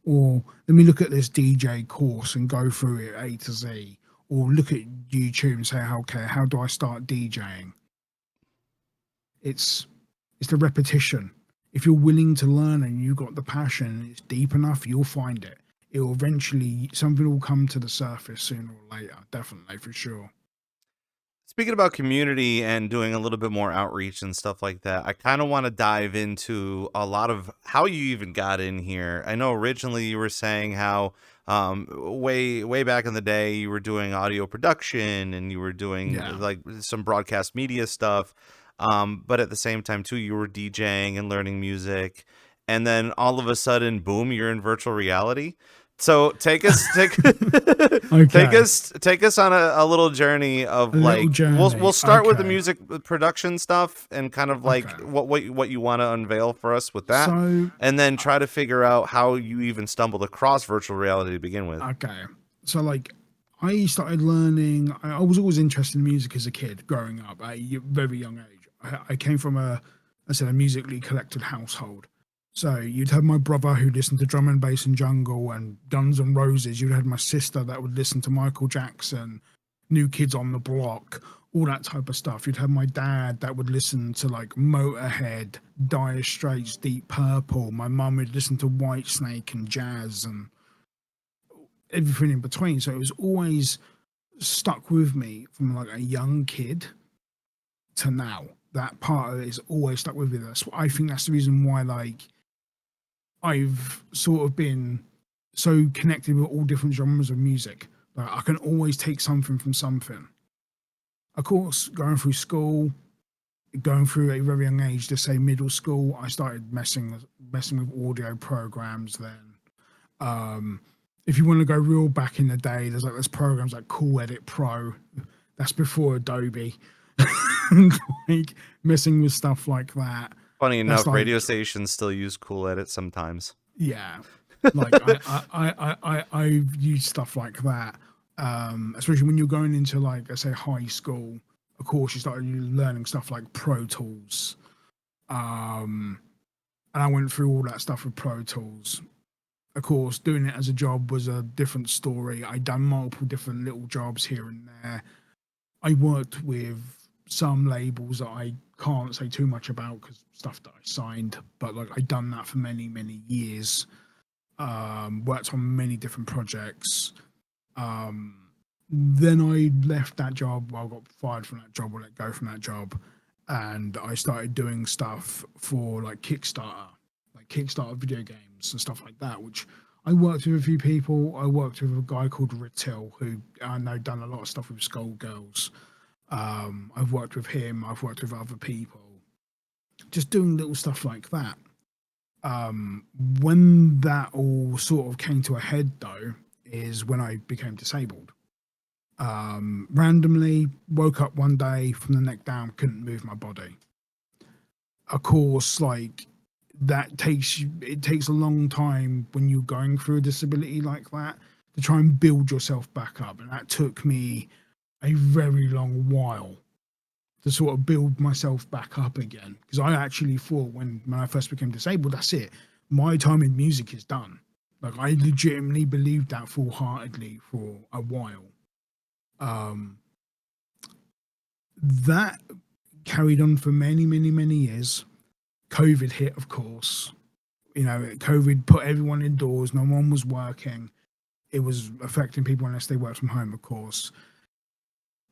or let me look at this DJ course and go through it A to Z. Or look at YouTube and say, okay, how do I start DJing? It's the repetition. If you're willing to learn and you've got the passion and it's deep enough, you'll find it. It will eventually, something will come to the surface sooner or later, definitely, for sure. Speaking about community and doing a little bit more outreach and stuff like that, I kind of want to dive into a lot of how you even got in here. I know originally you were saying how way back in the day you were doing audio production and you were doing like some broadcast media stuff, but at the same time too you were DJing and learning music, and then all of a sudden, boom, you're in virtual reality. So take us on a little journey of we'll start with the music production stuff and kind of like what you want to unveil for us with that, and then try to figure out how you even stumbled across virtual reality to begin with. Okay, so like I started learning. I was always interested in music as a kid growing up at a very young age. I came from a musically collected household. So you'd have my brother who listened to drum and bass and jungle and Guns N' Roses. You'd have my sister that would listen to Michael Jackson, New Kids on the Block, all that type of stuff. You'd have my dad that would listen to like Motorhead, Dire Straits, Deep Purple. My mum would listen to Whitesnake and jazz and everything in between. So it was always stuck with me from like a young kid to now. that part of it is always stuck with me. I think that's the reason why, like, I've sort of been so connected with all different genres of music. Like, I can always take something from something. Of course, going through school, going through a very young age, to say middle school, I started messing with audio programs then. If you want to go real back in the day, there's programs like Cool Edit Pro. That's before Adobe. Like, messing with stuff like that. Funny enough, like, radio stations still use Cool Edit sometimes. Yeah, like I've used stuff like that, especially when you're going into, like, I say, high school. Of course, you started learning stuff like Pro Tools, and I went through all that stuff with Pro Tools. Of course, doing it as a job was a different story. I'd done multiple different little jobs here and there. I worked with some labels that I can't say too much about because stuff that I signed, but like, I'd done that for many, many years. Worked on many different projects. Then I left that job. Well, I got fired from that job or let go from that job. And I started doing stuff for like Kickstarter video games and stuff like that, which I worked with a few people. I worked with a guy called Turels, who I know done a lot of stuff with Skullgirls. I've worked with him. I've worked with other people. Just doing little stuff like that. When that all sort of came to a head, though, is when I became disabled. Randomly woke up one day from the neck down, couldn't move my body. Of course, like, it takes a long time when you're going through a disability like that to try and build yourself back up, and that took me a very long while to sort of build myself back up again, because I actually thought when I first became disabled, that's it, my time in music is done. Like, I legitimately believed that full-heartedly for a while. That carried on for many, many, many years. COVID hit, of course. You know, COVID put everyone indoors. No one was working. It was affecting people unless they worked from home, of course.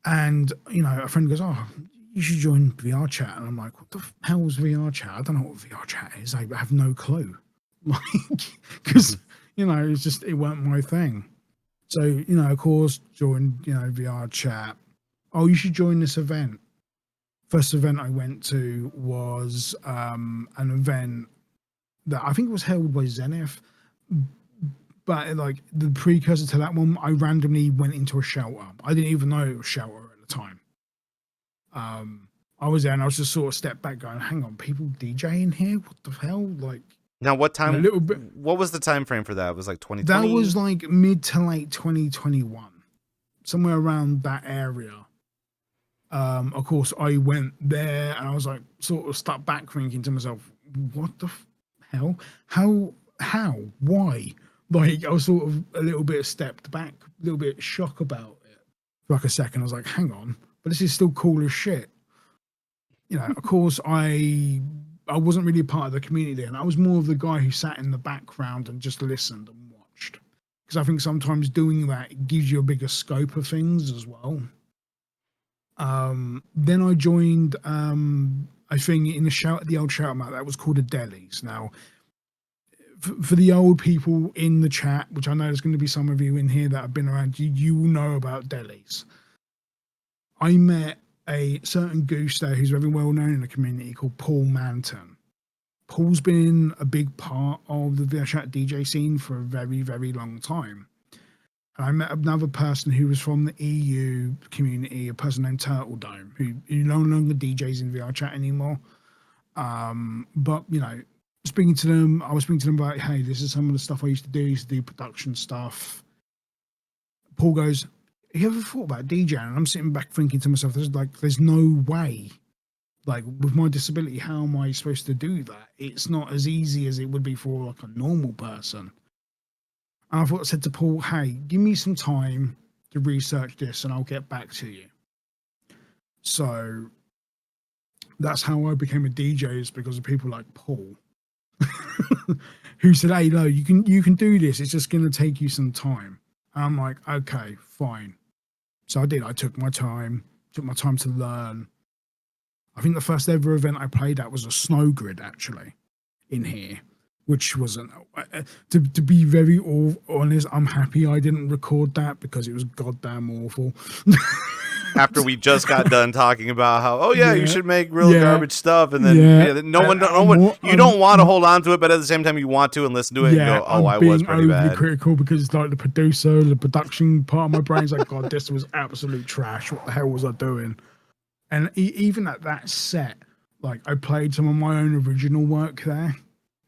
And, you know, a friend goes, "Oh, you should join VRChat." And I'm like, "What the hell is VRChat? I don't know what VRChat is. I have no clue." Like, because, you know, it weren't my thing. So, you know, of course, joined, you know, VRChat. "Oh, you should join this event." First event I went to was an event that I think was held by Zenith, but like the precursor to that one, I randomly went into a shelter. I didn't even know it was shelter at the time. I was there and I was just sort of stepped back going, "Hang on, people DJing here? What the hell?" Like, now, what time? A little bit. What was the time frame for that? It was like 2020. That was like mid to late 2021, somewhere around that area. Of course, I went there and I was like, sort of stuck back thinking to myself, "What the hell? How? Why?" Like, I was sort of a little bit stepped back, a little bit shocked about it for like a second. I was like, "Hang on, but this is still cool as shit." You know, of course, I wasn't really a part of the community then. I was more of the guy who sat in the background and just listened and watched. Because I think sometimes doing that gives you a bigger scope of things as well. Then I joined, I think, in the old shout out that was called a Delis. Now, for the old people in the chat, which I know there's going to be some of you in here that have been around, you will know about Delis. I met a certain goose there who's very well known in the community called Paul Manton. Paul's been a big part of the VRChat DJ scene for a very, very long time. And I met another person who was from the EU community, a person named Turtle Dome, who no longer DJs in VRChat anymore. But, you know, speaking to them, I was speaking to them about, "Hey, this is some of the stuff I used to do. I used to do production stuff." Paul goes, "Have you ever thought about DJing?" And I'm sitting back thinking to myself, there's no way. Like, with my disability, how am I supposed to do that? It's not as easy as it would be for like a normal person. And I said to Paul, "Hey, give me some time to research this and I'll get back to you." So that's how I became a DJ, is because of people like Paul who said, "Hey, no, you can do this. It's just going to take you some time." And I'm like, "Okay, fine." So I did. I took my time to learn. I think the first ever event I played at was a snow grid actually in here, which wasn't. To be very honest, I'm happy I didn't record that because it was goddamn awful. After we just got done talking about how, oh yeah, you should make real yeah, garbage stuff, and then yeah, no one, you don't want to hold on to it, but at the same time you want to and listen to it and go, oh, I was pretty bad. Critical because it's like the producer, the production part of my brain's like, God, this was absolute trash. What the hell was I doing? And even at that set, like I played some of my own original work there,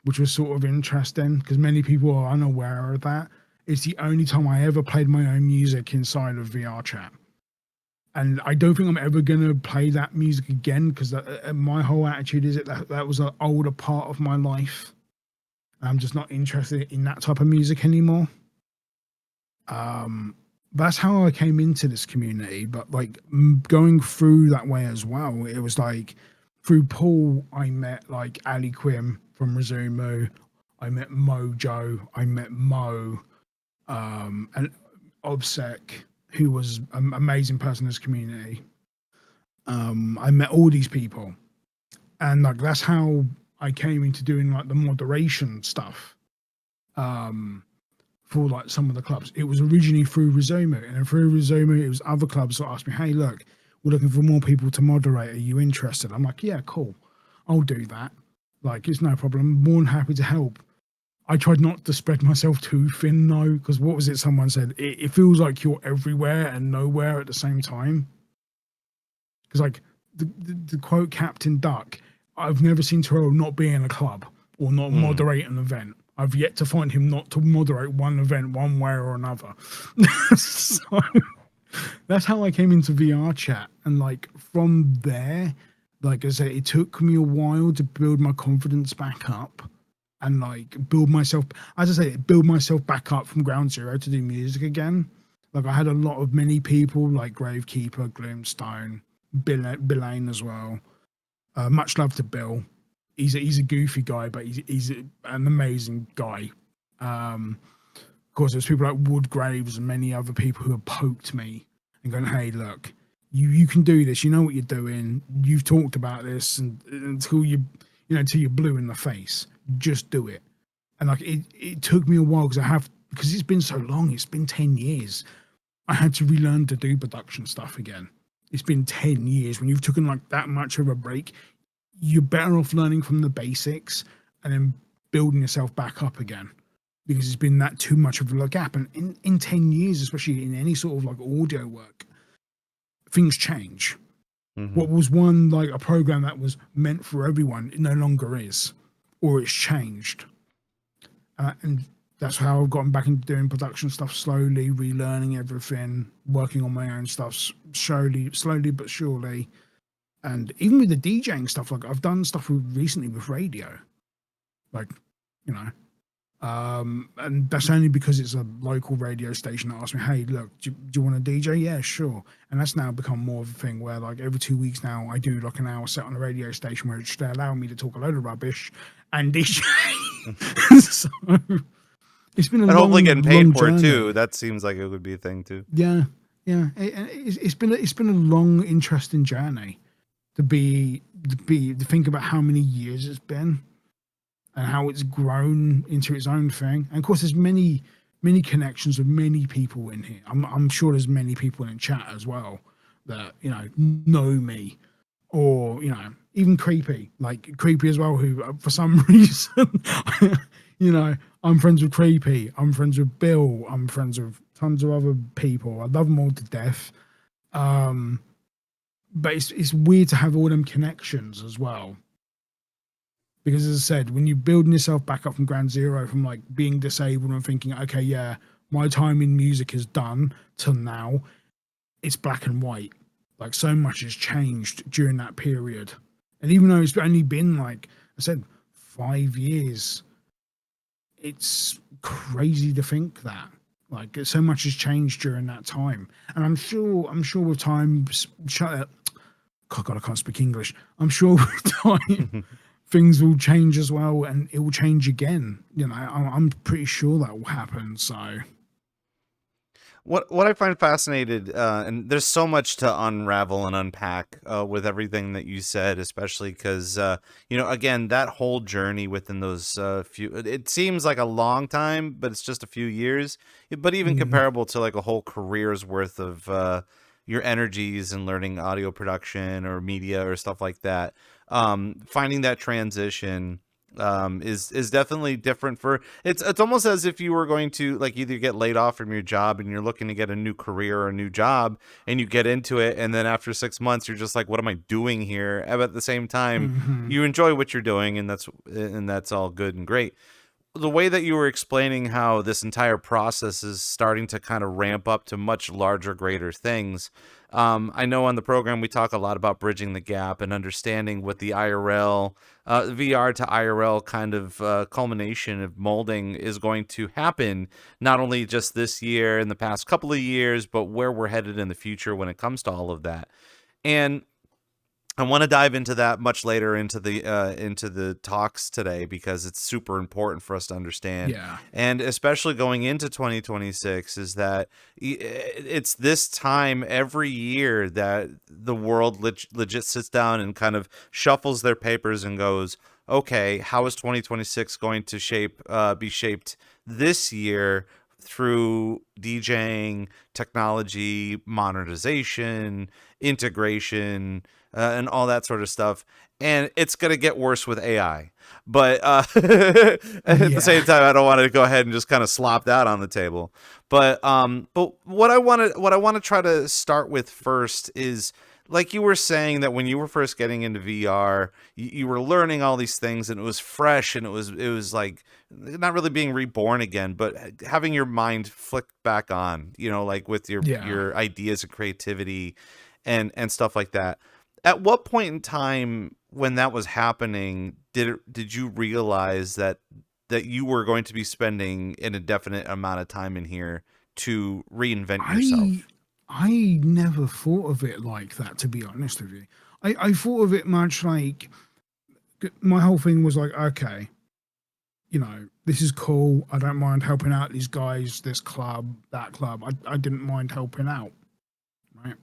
which was sort of interesting because many people are unaware of that. It's the only time I ever played my own music inside of VRChat. And I don't think I'm ever going to play that music again because my whole attitude is that was an older part of my life. I'm just not interested in that type of music anymore. That's how I came into this community. But like going through that way as well, it was like through Paul, I met like Ali Quim from Rizumu. I met Mojo. I met Mo. And Obsec, who was an amazing person in this community. I met all these people, and like that's how I came into doing like the moderation stuff for like some of the clubs. It was originally through Rizumu, and then through Rizumu it was other clubs that asked me, hey look, we're looking for more people to moderate, are you interested? I'm like, yeah, cool, I'll do that, like it's no problem, I'm more than happy to help. I tried not to spread myself too thin though, because what was it someone said? It feels like you're everywhere and nowhere at the same time. Because like the quote Captain Duck, I've never seen Turel not be in a club or not moderate an event. I've yet to find him not to moderate one event one way or another. So that's how I came into VRChat. And like from there, like I said, it took me a while to build my confidence back up. And like build myself, as I say, build myself back up from ground zero to do music again. Like I had a lot of many people like Gravekeeper, Gloomstone, Billane as well. Much love to Bill. He's a goofy guy, but he's an amazing guy. Of course, there's people like Woodgraves and many other people who have poked me and gone, hey, look, you can do this. You know what you're doing. You've talked about this, and until until you're blue in the face. Just do it. And like it took me a while because it's been so long, it's been 10 years. I had to relearn to do production stuff again. It's been 10 years. When you've taken like that much of a break, you're better off learning from the basics and then building yourself back up again, because it's been that too much of a gap. And in 10 years, especially in any sort of like audio work, things change. What was one like a program that was meant for everyone, it no longer is. Or it's changed. And that's how I've gotten back into doing production stuff slowly, relearning everything, working on my own stuff slowly but surely. And even with the DJing stuff, like I've done stuff recently with radio. Like, and that's only because it's a local radio station that asked me, hey, look, do you want to DJ? Yeah, sure. And that's now become more of a thing where like every 2 weeks now I do like an hour set on a radio station where they allow me to talk a load of rubbish and DJ. So it's been hopefully getting paid for it too. That seems like it would be a thing too. Yeah. It's been a long, interesting journey to think about how many years it's been. And how it's grown into its own thing. And of course, there's many connections with many people in here. I'm sure there's many people in chat as well that, know me, or, even Creepy as well, who for some reason, I'm friends with Creepy. I'm friends with Bill. I'm friends with tons of other people. I love them all to death. But it's weird to have all them connections as well. Because as I said, when you're building yourself back up from ground zero, from like being disabled and thinking, okay, yeah, my time in music is done till now, it's black and white. Like so much has changed during that period. And even though it's only been like I said, 5 years, it's crazy to think that. Like so much has changed during that time. And I'm sure with time, God, I can't speak English. I'm sure with time things will change as well, and it will change again. I'm pretty sure that will happen. So, What I find fascinated, and there's so much to unravel and unpack with everything that you said, especially because again, that whole journey within those few, it seems like a long time, but it's just a few years. But even Mm, comparable to like a whole career's worth of your energies and learning audio production or media or stuff like that, finding that transition is definitely different. For it's almost as if you were going to like either get laid off from your job and you're looking to get a new career or a new job, and you get into it, and then after 6 months you're just like, what am I doing here? But at the same time, mhm. you enjoy what you're doing, and that's all good and great. The way that you were explaining how this entire process is starting to kind of ramp up to much larger, greater things. I know on the program we talk a lot about bridging the gap and understanding what the IRL, VR to IRL kind of culmination of molding is going to happen, not only just this year and the past couple of years, but where we're headed in the future when it comes to all of that. And I want to dive into that much later into the talks today, because it's super important for us to understand, Yeah. and especially going into 2026, is that it's this time every year that the world legit sits down and kind of shuffles their papers and goes, okay, how is 2026 going to be shaped this year through DJing, technology, monetization, integration, and all that sort of stuff. And it's going to get worse with AI. But at the same Yeah. time, I don't want to go ahead and just kind of slop that on the table. But what I want to try to start with first is, like you were saying, that when you were first getting into VR, you were learning all these things, and it was fresh, and it was like not really being reborn again, but having your mind flick back on, like with your Yeah. your ideas and creativity and stuff like that. At what point in time when that was happening did you realize that you were going to be spending an indefinite amount of time in here to reinvent I yourself? I never thought of it like that, to be honest with you. I thought of it much like my whole thing was like, okay, this is cool. I don't mind helping out these guys, this club, that club. I didn't mind helping out, right?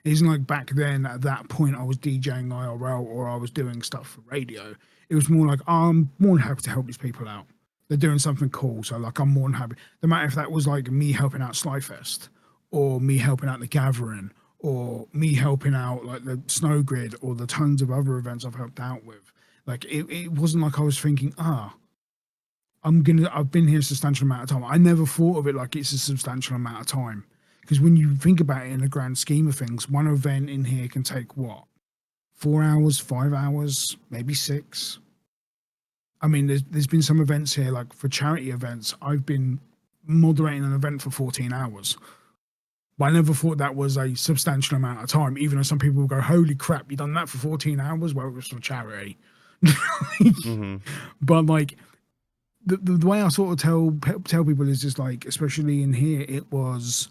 It isn't like back then at that point I was DJing IRL or I was doing stuff for radio. It was more like, I'm more than happy to help these people out. They're doing something cool. So like I'm more than happy. No matter if that was like me helping out Slyfest or me helping out the Gathering or me helping out like the Snow Grid or the tons of other events I've helped out with. Like it wasn't like I was thinking, I've been here a substantial amount of time. I never thought of it like it's a substantial amount of time. Because when you think about it in the grand scheme of things, one event in here can take what? 4 hours, 5 hours, maybe 6. I mean, there's been some events here, like for charity events, I've been moderating an event for 14 hours. But I never thought that was a substantial amount of time, even though some people will go, holy crap, you done that for 14 hours? Well, it was for charity. Mm-hmm. But like, the way I sort of tell people is just like, especially in here, it was,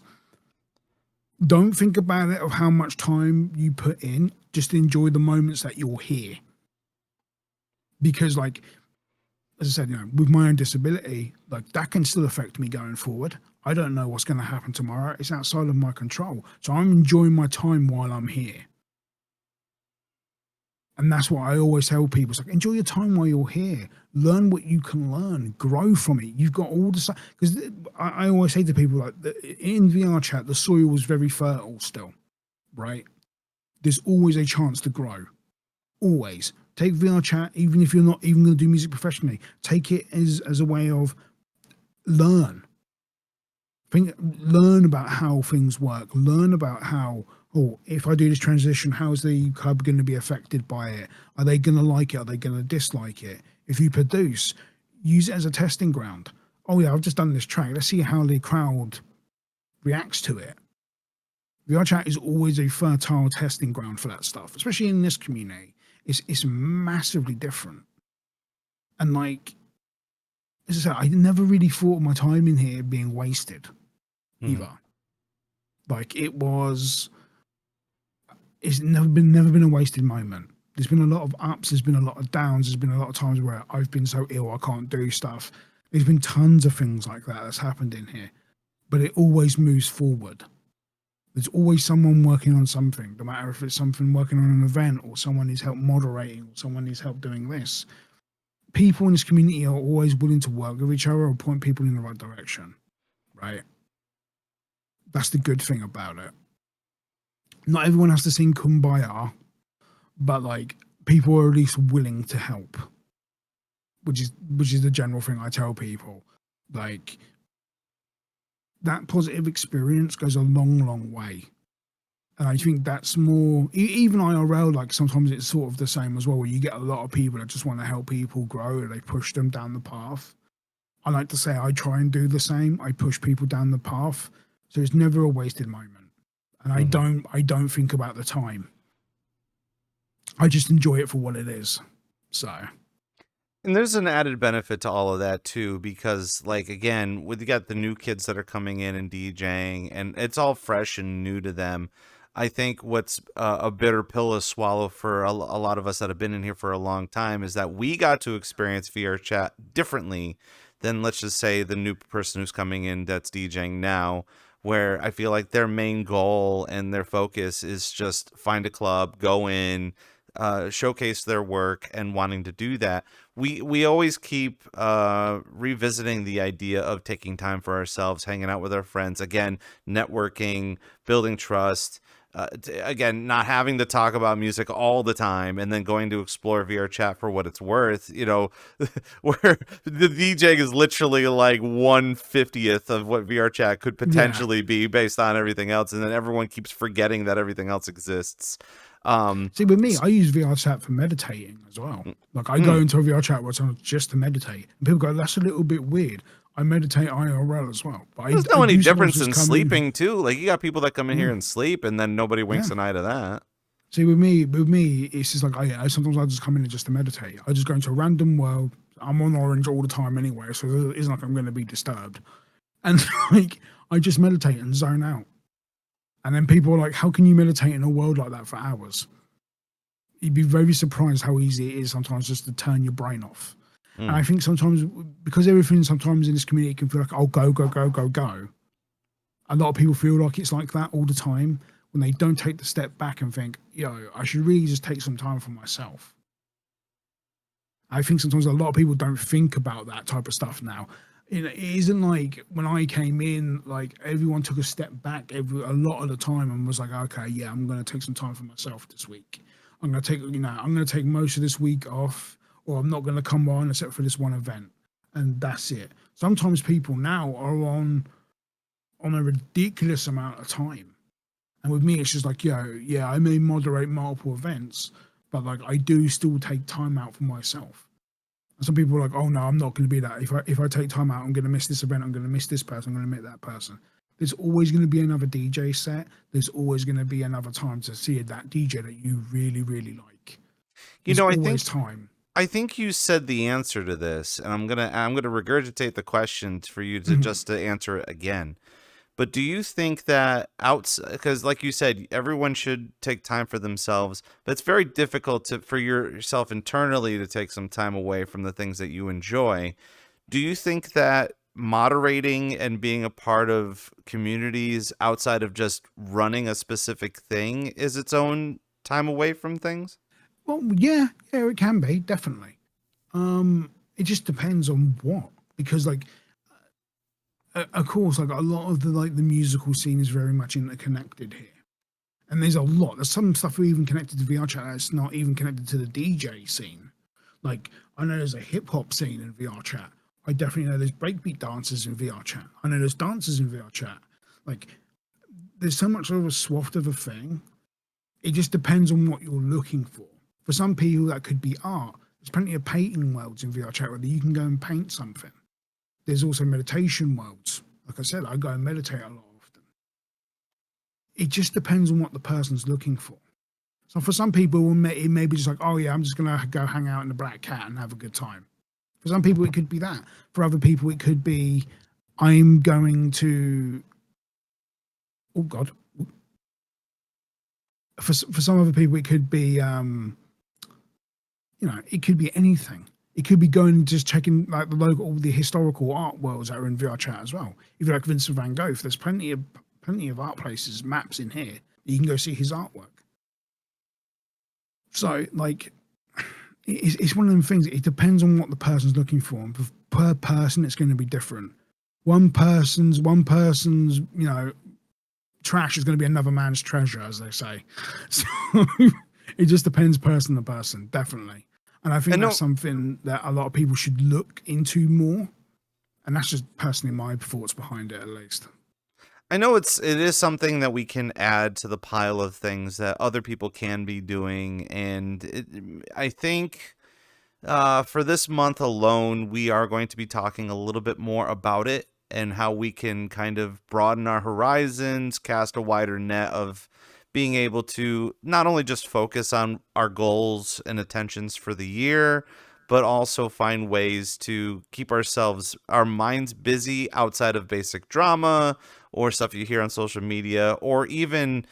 don't think about it of how much time you put in. Just enjoy the moments that you're here. Because like, as I said, with my own disability, like that can still affect me going forward. I don't know what's going to happen tomorrow. It's outside of my control. So I'm enjoying my time while I'm here. And that's what I always tell people. It's like, enjoy your time while you're here. Learn what you can learn. Grow from it. You've got all the stuff. Because I always say to people, like, in VRChat, the soil was very fertile still, right? There's always a chance to grow. Always. Take VRChat, even if you're not even going to do music professionally. Take it as a way of learn. Learn about how things work. Learn about how, if I do this transition, how is the club going to be affected by it? Are they going to like it? Are they going to dislike it? If you produce, use it as a testing ground. Oh yeah, I've just done this track. Let's see how the crowd reacts to it. VRChat is always a fertile testing ground for that stuff, especially in this community. It's massively different. And like, as I said, I never really thought of my time in here being wasted either. Like it's never been a wasted moment. There's been a lot of ups, there's been a lot of downs, there's been a lot of times where I've been so ill I can't do stuff. There's been tons of things like that that's happened in here. but it always moves forward. There's always someone working on something, no matter if it's something working on an event or someone needs help moderating or someone needs help doing this. People in this community are always willing to work with each other or point people in the right direction, right? That's the good thing about it. Not everyone has to sing Kumbaya, but like people are at least willing to help, which is the general thing I tell people. Like, that positive experience goes a long, long way. And I think that's more, even IRL, like sometimes it's sort of the same as well, where you get a lot of people that just want to help people grow and they push them down the path. I like to say I try and do the same. I push people down the path. So it's never a wasted moment. And I don't think about the time. I just enjoy it for what it is. So. And there's an added benefit to all of that too, because like, again, we got the new kids that are coming in and DJing, and it's all fresh and new to them. I think what's a bitter pill to swallow for a lot of us that have been in here for a long time is that we got to experience VRChat differently than, let's just say, the new person who's coming in that's DJing now, where I feel like their main goal and their focus is just find a club, go in, showcase their work, and wanting to do that. We always keep revisiting the idea of taking time for ourselves, hanging out with our friends, again, networking, building trust, again, not having to talk about music all the time, and then going to explore VRChat for what it's worth, you know, where the DJing is literally like 1/50th of what VRChat could potentially be based on everything else, and then everyone keeps forgetting that everything else exists. See, with me, I use VRChat for meditating as well. Like, I go into a VRChat where it's just to meditate, and people go, "That's a little bit weird." I meditate IRL as well. But there's no any difference in sleeping too. Like, you got people that come in here and sleep, and then nobody winks an eye to that. See, with me, it's just like I sometimes I just come in just to meditate. I just go into a random world. I'm on Orange all the time anyway, so it isn't like I'm going to be disturbed. And like, I just meditate and zone out. And then people are like, "How can you meditate in a world like that for hours?" You'd be very surprised how easy it is sometimes just to turn your brain off. And I think sometimes, because everything sometimes in this community can feel like, oh, go, go, go, go, go. A lot of people feel like it's like that all the time when they don't take the step back and think, yo, I should really just take some time for myself. I think sometimes a lot of people don't think about that type of stuff now. It isn't like when I came in, like everyone took a step back a lot of the time and was like, okay, yeah, I'm going to take some time for myself this week. I'm going to take most of this week off, or I'm not going to come on except for this one event, and that's it. Sometimes people now are on a ridiculous amount of time, and with me, it's just like, yeah, I may moderate multiple events, but like I do still take time out for myself. And some people are like, oh no, I'm not going to be that. If I take time out, I'm going to miss this event. I'm going to miss this person. I'm going to meet that person. There's always going to be another DJ set. There's always going to be another time to see that DJ that you really, really like. There's always time. I think you said the answer to this, and I'm gonna regurgitate the question for you to just to answer it again. But do you think that because like you said, everyone should take time for themselves, but it's very difficult for yourself internally to take some time away from the things that you enjoy. Do you think that moderating and being a part of communities outside of just running a specific thing is its own time away from things? Well, yeah, it can be, definitely. It just depends on what, because like, of course, like a lot of the musical scene is very much interconnected here, and there's some stuff even connected to VRChat that's not even connected to the DJ scene. Like, I know there's a hip hop scene in VRChat. I definitely know there's breakbeat dancers in VRChat. I know there's dancers in VRChat. Like, there's so much of a swath of a thing. It just depends on what you're looking for. For some people, that could be art. There's plenty of painting worlds in VRChat where you can go and paint something. There's also meditation worlds. Like I said, I go and meditate a lot often. It just depends on what the person's looking for. So for some people, it may be just like, oh yeah, I'm just going to go hang out in the Black Cat and have a good time. For some people, it could be that. For other people, it could be, I'm going to, oh God. For some other people, it could be, it could be anything. It could be going and just checking like the local, all the historical art worlds that are in VRChat as well. If you like Vincent van Gogh, there's plenty of art places, maps in here. You can go see his artwork. So like, it's one of them things. It depends on what the person's looking for, and per person, it's going to be different. One person's trash is going to be another man's treasure, as they say. So it just depends person to person, definitely. And I think that's something that a lot of people should look into more. And that's just personally my thoughts behind it, at least. I know it is something that we can add to the pile of things that other people can be doing. And I think for this month alone, we are going to be talking a little bit more about it and how we can kind of broaden our horizons, cast a wider net of being able to not only just focus on our goals and attentions for the year, but also find ways to keep our minds busy outside of basic drama or stuff you hear on social media, or even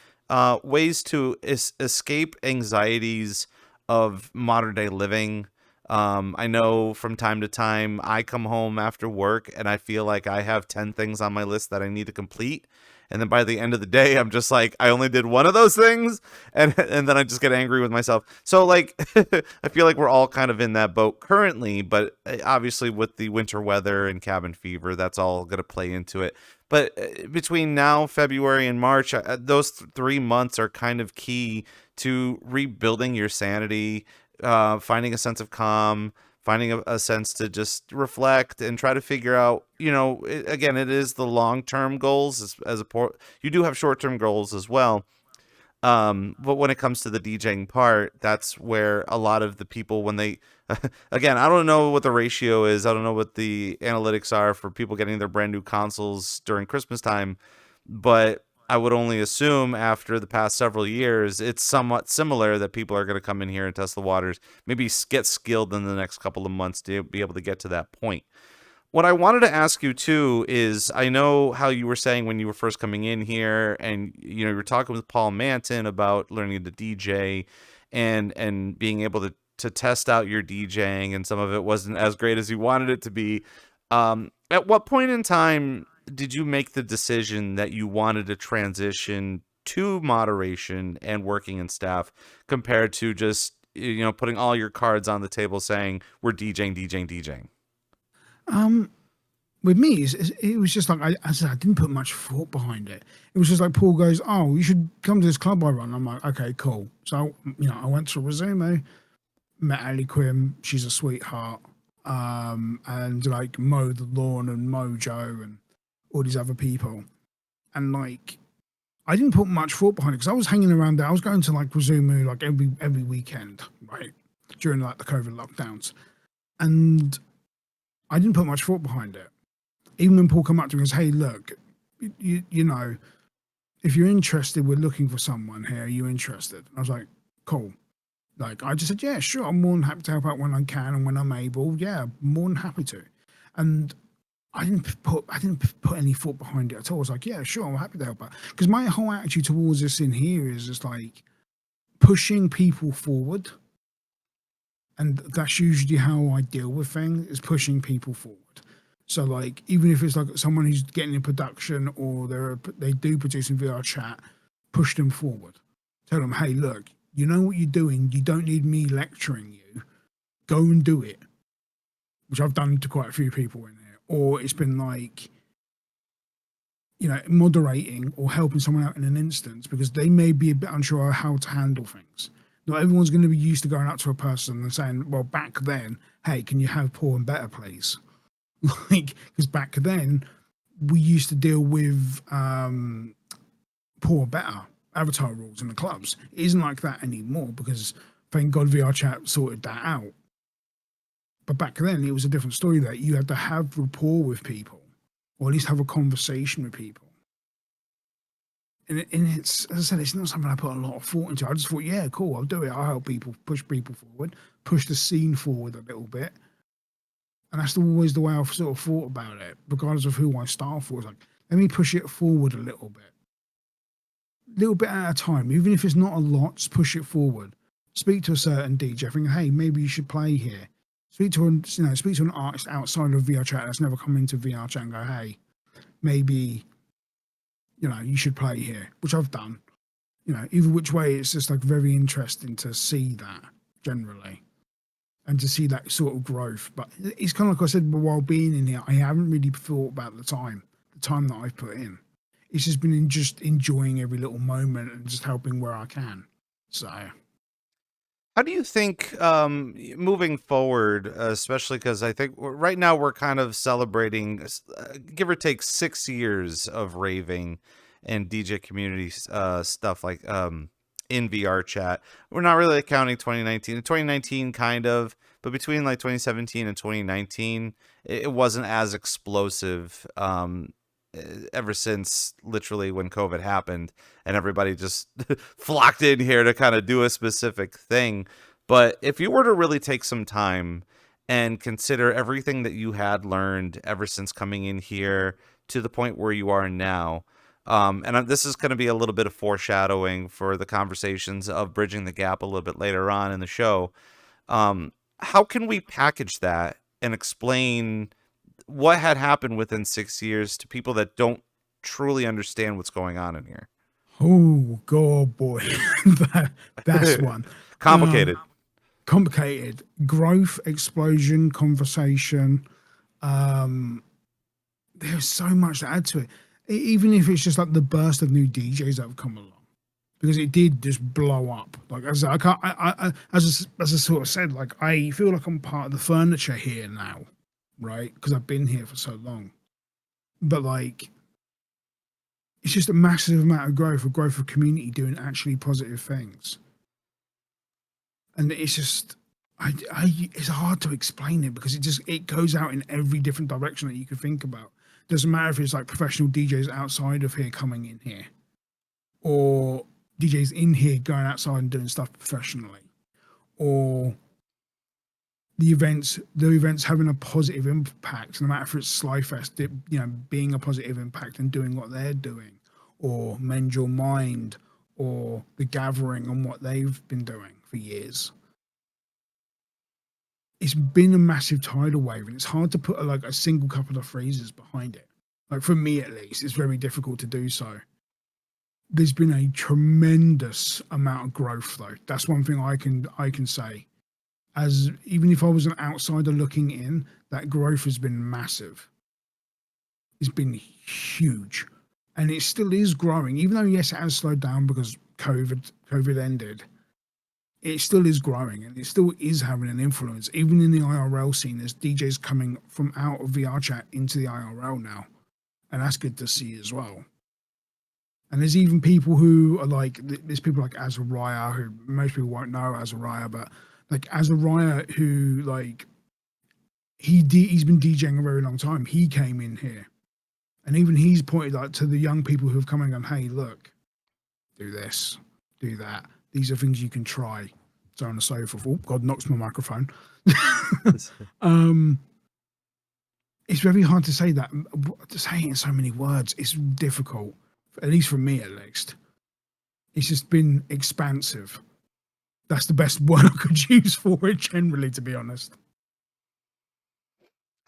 ways to escape anxieties of modern day living. I know from time to time I come home after work and I feel like I have 10 things on my list that I need to complete. And then by the end of the day, I'm just like, I only did one of those things. And then I just get angry with myself. So like, I feel like we're all kind of in that boat currently, but obviously with the winter weather and cabin fever, that's all going to play into it. But between now, February and March, those 3 months are kind of key to rebuilding your sanity, finding a sense of calm, finding a sense to just reflect and try to figure out, again, it is the long-term goals you do have short-term goals as well. But when it comes to the DJing part, that's where a lot of the people, when they, again, I don't know what the ratio is. I don't know what the analytics are for people getting their brand new consoles during Christmas time, but I would only assume after the past several years, it's somewhat similar that people are going to come in here and test the waters, maybe get skilled in the next couple of months to be able to get to that point. What I wanted to ask you too is, I know how you were saying when you were first coming in here, and you were talking with Paul Manton about learning to DJ and being able to test out your DJing, and some of it wasn't as great as you wanted it to be. At what point in time did you make the decision that you wanted to transition to moderation and working in staff compared to just, putting all your cards on the table saying we're DJing? With me, it was just like, I said, I didn't put much thought behind it. It was just like, Paul goes, oh, you should come to this club I run. I'm like, okay, cool. So, I went to Razumo, met Ali Quim. She's a sweetheart. And like Mo the Lawn and Mojo and all these other people. And like, I didn't put much thought behind it because I was hanging around there. I was going to like Razumo like every weekend, right? During like the COVID lockdowns. And I didn't put much thought behind it. Even when Paul came up to me and said, hey, look, if you're interested, we're looking for someone here. Are you interested? I was like, cool. Like, I just said, yeah, sure. I'm more than happy to help out when I can and when I'm able. Yeah, more than happy to. And I didn't put any thought behind it at all. I was like, yeah, sure, I'm happy to help out. Because my whole attitude towards this in here is just like pushing people forward. And that's usually how I deal with things, is pushing people forward. So like, even if it's like someone who's getting in production or they do produce in VRChat, push them forward. Tell them, hey, look, you know what you're doing. You don't need me lecturing you. Go and do it. Which I've done to quite a few people in there. Or it's been like, moderating or helping someone out in an instance because they may be a bit unsure how to handle things. Not everyone's going to be used to going up to a person and saying, well, back then, hey, can you have poor and better, please? Like, because back then, we used to deal with poor and better avatar rules in the clubs. It isn't like that anymore because thank God VRChat sorted that out. But back then, it was a different story that you had to have rapport with people or at least have a conversation with people. And it's, as I said, it's not something I put a lot of thought into. I just thought, yeah, cool, I'll do it. I'll help people, push people forward, push the scene forward a little bit. And that's always the way I've sort of thought about it, regardless of who I start for. It's like, let me push it forward a little bit at a time. Even if it's not a lot, just push it forward. Speak to a certain DJ, think, hey, maybe you should play here. speak to an artist outside of VRChat that's never come into VRChat and go, hey, maybe, you should play here, which I've done. Either which way, it's just like very interesting to see that generally and to see that sort of growth. But it's kind of like I said, while being in here, I haven't really thought about the time that I've put in. It's just been just enjoying every little moment and just helping where I can. So, How do you think moving forward, especially because I think right now we're kind of celebrating, give or take, 6 years of raving and DJ community stuff like in VRChat. We're not really counting 2019. 2019 kind of, but between like 2017 and 2019, it wasn't as explosive ever since literally when COVID happened and everybody just flocked in here to kind of do a specific thing. But if you were to really take some time and consider everything that you had learned ever since coming in here to the point where you are now, this is going to be a little bit of foreshadowing for the conversations of bridging the gap a little bit later on in the show. How can we package that and explain what had happened within 6 years to people that don't truly understand what's going on in here? oh god, boy, that's one. Complicated. Complicated growth, explosion, conversation. There's so much to add to it. Even if it's just like the burst of new DJs that have come along, because it did just blow up. Like as I sort of said, like I feel like I'm part of the furniture here now, right? Because I've been here for so long. But like, it's just a massive amount of growth of community doing actually positive things. And it's just, it's hard to explain it because it goes out in every different direction that you could think about. Doesn't matter if it's like professional DJs outside of here coming in here, or DJs in here going outside and doing stuff professionally, or the events having a positive impact, no matter if it's Slyfest, being a positive impact and doing what they're doing, or Mend Your Mind, or The Gathering and what they've been doing for years. It's been a massive tidal wave, and it's hard to put a single couple of phrases behind it. Like for me, at least, it's very difficult to do so. There's been a tremendous amount of growth, though. That's one thing I can say. As even if I was an outsider looking in, that growth has been massive. It's been huge, and it still is growing. Even though yes, it has slowed down because COVID ended. It still is growing, and it still is having an influence. Even in the IRL scene, there's DJs coming from out of VRChat into the IRL now, and that's good to see as well. And there's even people who are like, there's people like Azariah, who most people won't know Azariah, but like Azariah, who like, he's been DJing a very long time. He came in here, and even he's pointed like to the young people who have come and gone, hey, look, do this, do that. These are things you can try, so on and so forth. Oh, God, knocks my microphone. It's very hard to say that. To say it in so many words, it's difficult, at least for me, at least. It's just been expansive. That's the best word I could use for it, generally, to be honest.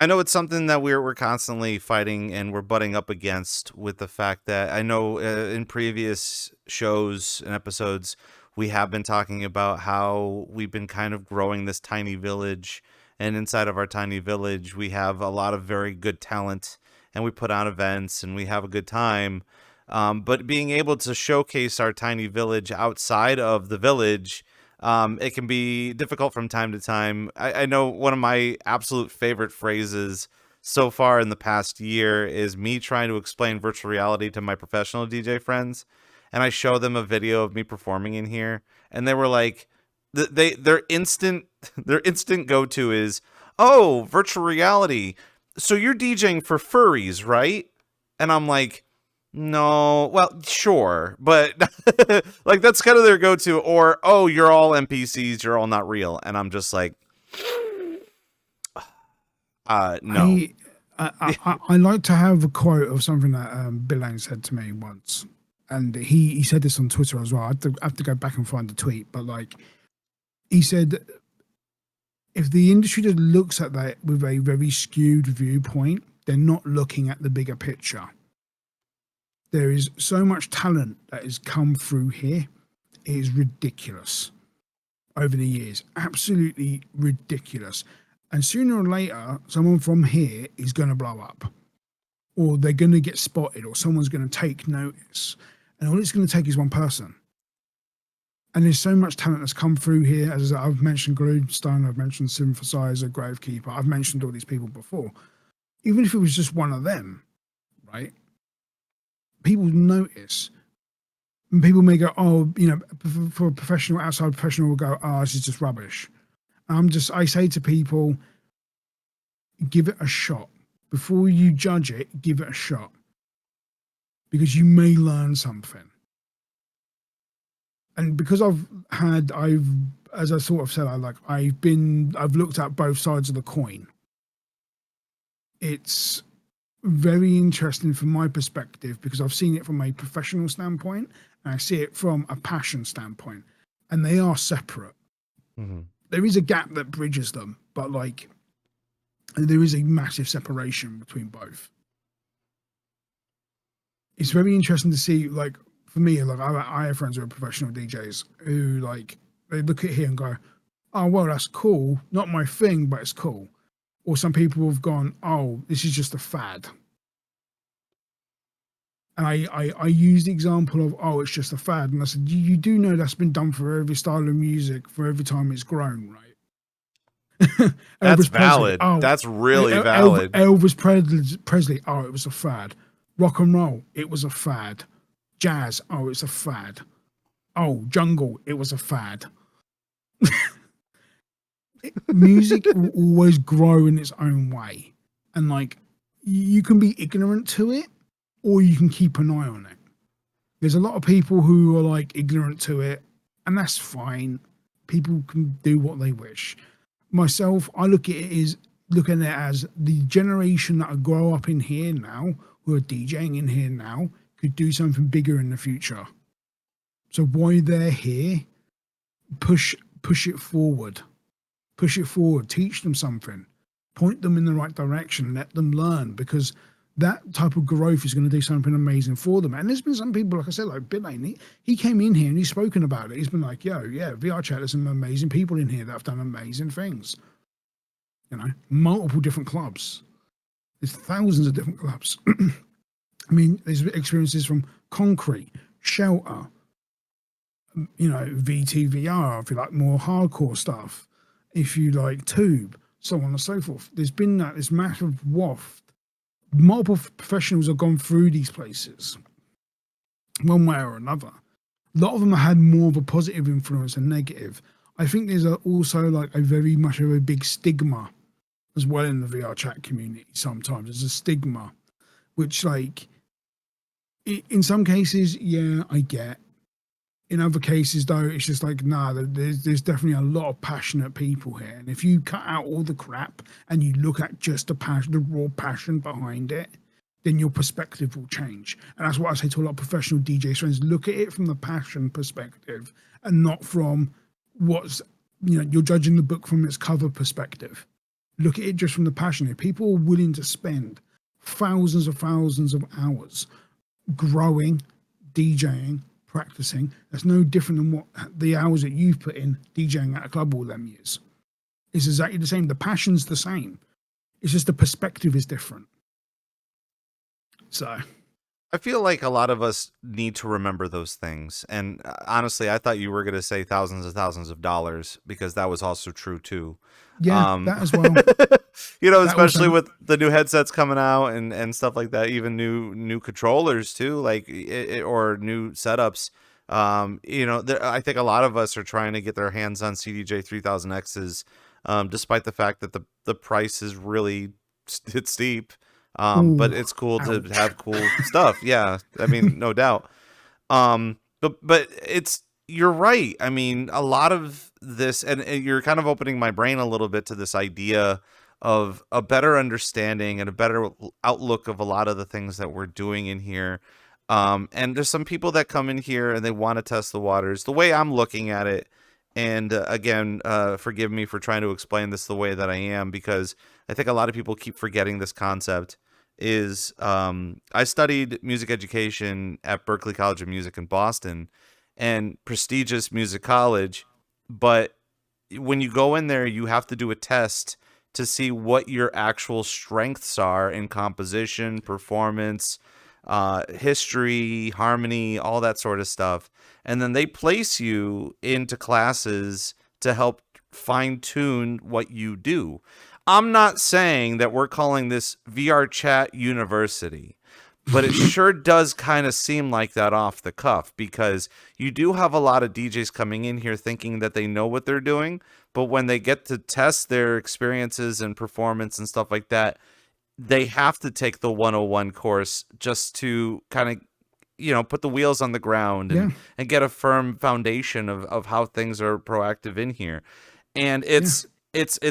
I know it's something that we're constantly fighting and we're butting up against, with the fact that I know in previous shows and episodes, we have been talking about how we've been kind of growing this tiny village, and inside of our tiny village, we have a lot of very good talent, and we put on events and we have a good time. But being able to showcase our tiny village outside of the village, it can be difficult from time to time. I know one of my absolute favorite phrases so far in the past year is me trying to explain virtual reality to my professional DJ friends. And I show them a video of me performing in here, and they were like, their instant go-to is, oh, virtual reality. So you're DJing for furries, right? And I'm like, no, well, sure, but like that's kind of their go-to. Or, oh, you're all NPCs, you're all not real. And I'm just like, no. I like to have a quote of something that Bill Lane said to me once. And he said this on Twitter as well. I have to go back and find the tweet, but like he said, if the industry just looks at that with a very skewed viewpoint, they're not looking at the bigger picture. There is so much talent that has come through here. It is ridiculous over the years. Absolutely ridiculous. And sooner or later, someone from here is going to blow up. Or they're going to get spotted, or someone's going to take notice. And all it's going to take is one person. And there's so much talent that's come through here. As I've mentioned Gloomstone, I've mentioned Synthesizer, Gravekeeper. I've mentioned all these people before. Even if it was just one of them, right? People notice. And people may go, oh, you know, for a professional, outside professional will go, oh, this is just rubbish. I say to people, give it a shot. Before you judge it, give it a shot. Because you may learn something. And because as I sort of said, I've looked at both sides of the coin. It's very interesting from my perspective because I've seen it from a professional standpoint and I see it from a passion standpoint, and they are separate. Mm-hmm. There is a gap that bridges them, but like there is a massive separation between both. It's very interesting to see, like, for me, like I have friends who are professional DJs who like they look at here and go, oh well, that's cool, not my thing, but it's cool. Or some people have gone, oh, this is just a fad. And I use the example of, oh, it's just a fad. And I said, you do know that's been done for every style of music, for every time it's grown, right? That's valid. Oh, that's really valid. Elvis Presley, oh, it was a fad. Rock and roll, it was a fad. Jazz, oh, it's a fad. Oh, jungle, it was a fad. Music will always grow in its own way. And like, you can be ignorant to it, or you can keep an eye on it. There's a lot of people who are like ignorant to it, and that's fine. People can do what they wish. Myself, I look at it as the generation that grow up in here now, who are DJing in here now, could do something bigger in the future. So while they're here, push it forward. Push it forward. Teach them something. Point them in the right direction. Let them learn, because that type of growth is going to do something amazing for them. And there's been some people, like I said, like Bitlane, he came in here and he's spoken about it. He's been like, yo, yeah, VRChat, there's some amazing people in here that have done amazing things. You know, multiple different clubs. There's thousands of different clubs. I mean, there's experiences from Concrete, Shelter, you know, VTVR, if you like more hardcore stuff, if you like Tube, so on and so forth. There's been this massive waft. Multiple professionals have gone through these places, one way or another. A lot of them have had more of a positive influence than negative. I think there's also like a very much of a big stigma as well in the VRChat community. Sometimes there's a stigma, which like in some cases, yeah, I get. In other cases, though, it's just like, nah, there's definitely a lot of passionate people here. And if you cut out all the crap and you look at just the raw passion behind it, then your perspective will change. And that's what I say to a lot of professional DJ friends. Look at it from the passion perspective and not from what's, you know, you're judging the book from its cover perspective. Look at it just from the passion. If people are willing to spend thousands of hours growing, DJing, practicing, that's no different than what the hours that you've put in DJing at a club all them years. It's exactly the same. The passion's the same. It's just the perspective is different. So I feel like a lot of us need to remember those things. And honestly, I thought you were going to say thousands of dollars, because that was also true too. Yeah, that as well. You know, especially with the new headsets coming out and stuff like that, even new controllers too, like or new setups. You know, I think a lot of us are trying to get their hands on CDJ 3000Xs, despite the fact that the price is really it's steep. But it's cool to have cool stuff. Yeah, I mean, no doubt. But you're right. I mean, a lot of this, and you're kind of opening my brain a little bit to this idea of a better understanding and a better outlook of a lot of the things that we're doing in here. And there's some people that come in here and they want to test the waters. The way I'm looking at it And again, forgive me for trying to explain this the way that I am, because I think a lot of people keep forgetting this concept. Is I studied music education at Berklee College of Music in Boston, and prestigious music college, but when you go in there, you have to do a test to see what your actual strengths are in composition, performance, history, harmony, all that sort of stuff. And then they place you into classes to help fine tune what you do. I'm not saying that we're calling this VRChat University, but it sure does kind of seem like that off the cuff, because you do have a lot of DJs coming in here thinking that they know what they're doing, but when they get to test their experiences and performance and stuff like that, they have to take the 101 course just to kind of, put the wheels on the ground and get a firm foundation of how things are proactive in here. And it's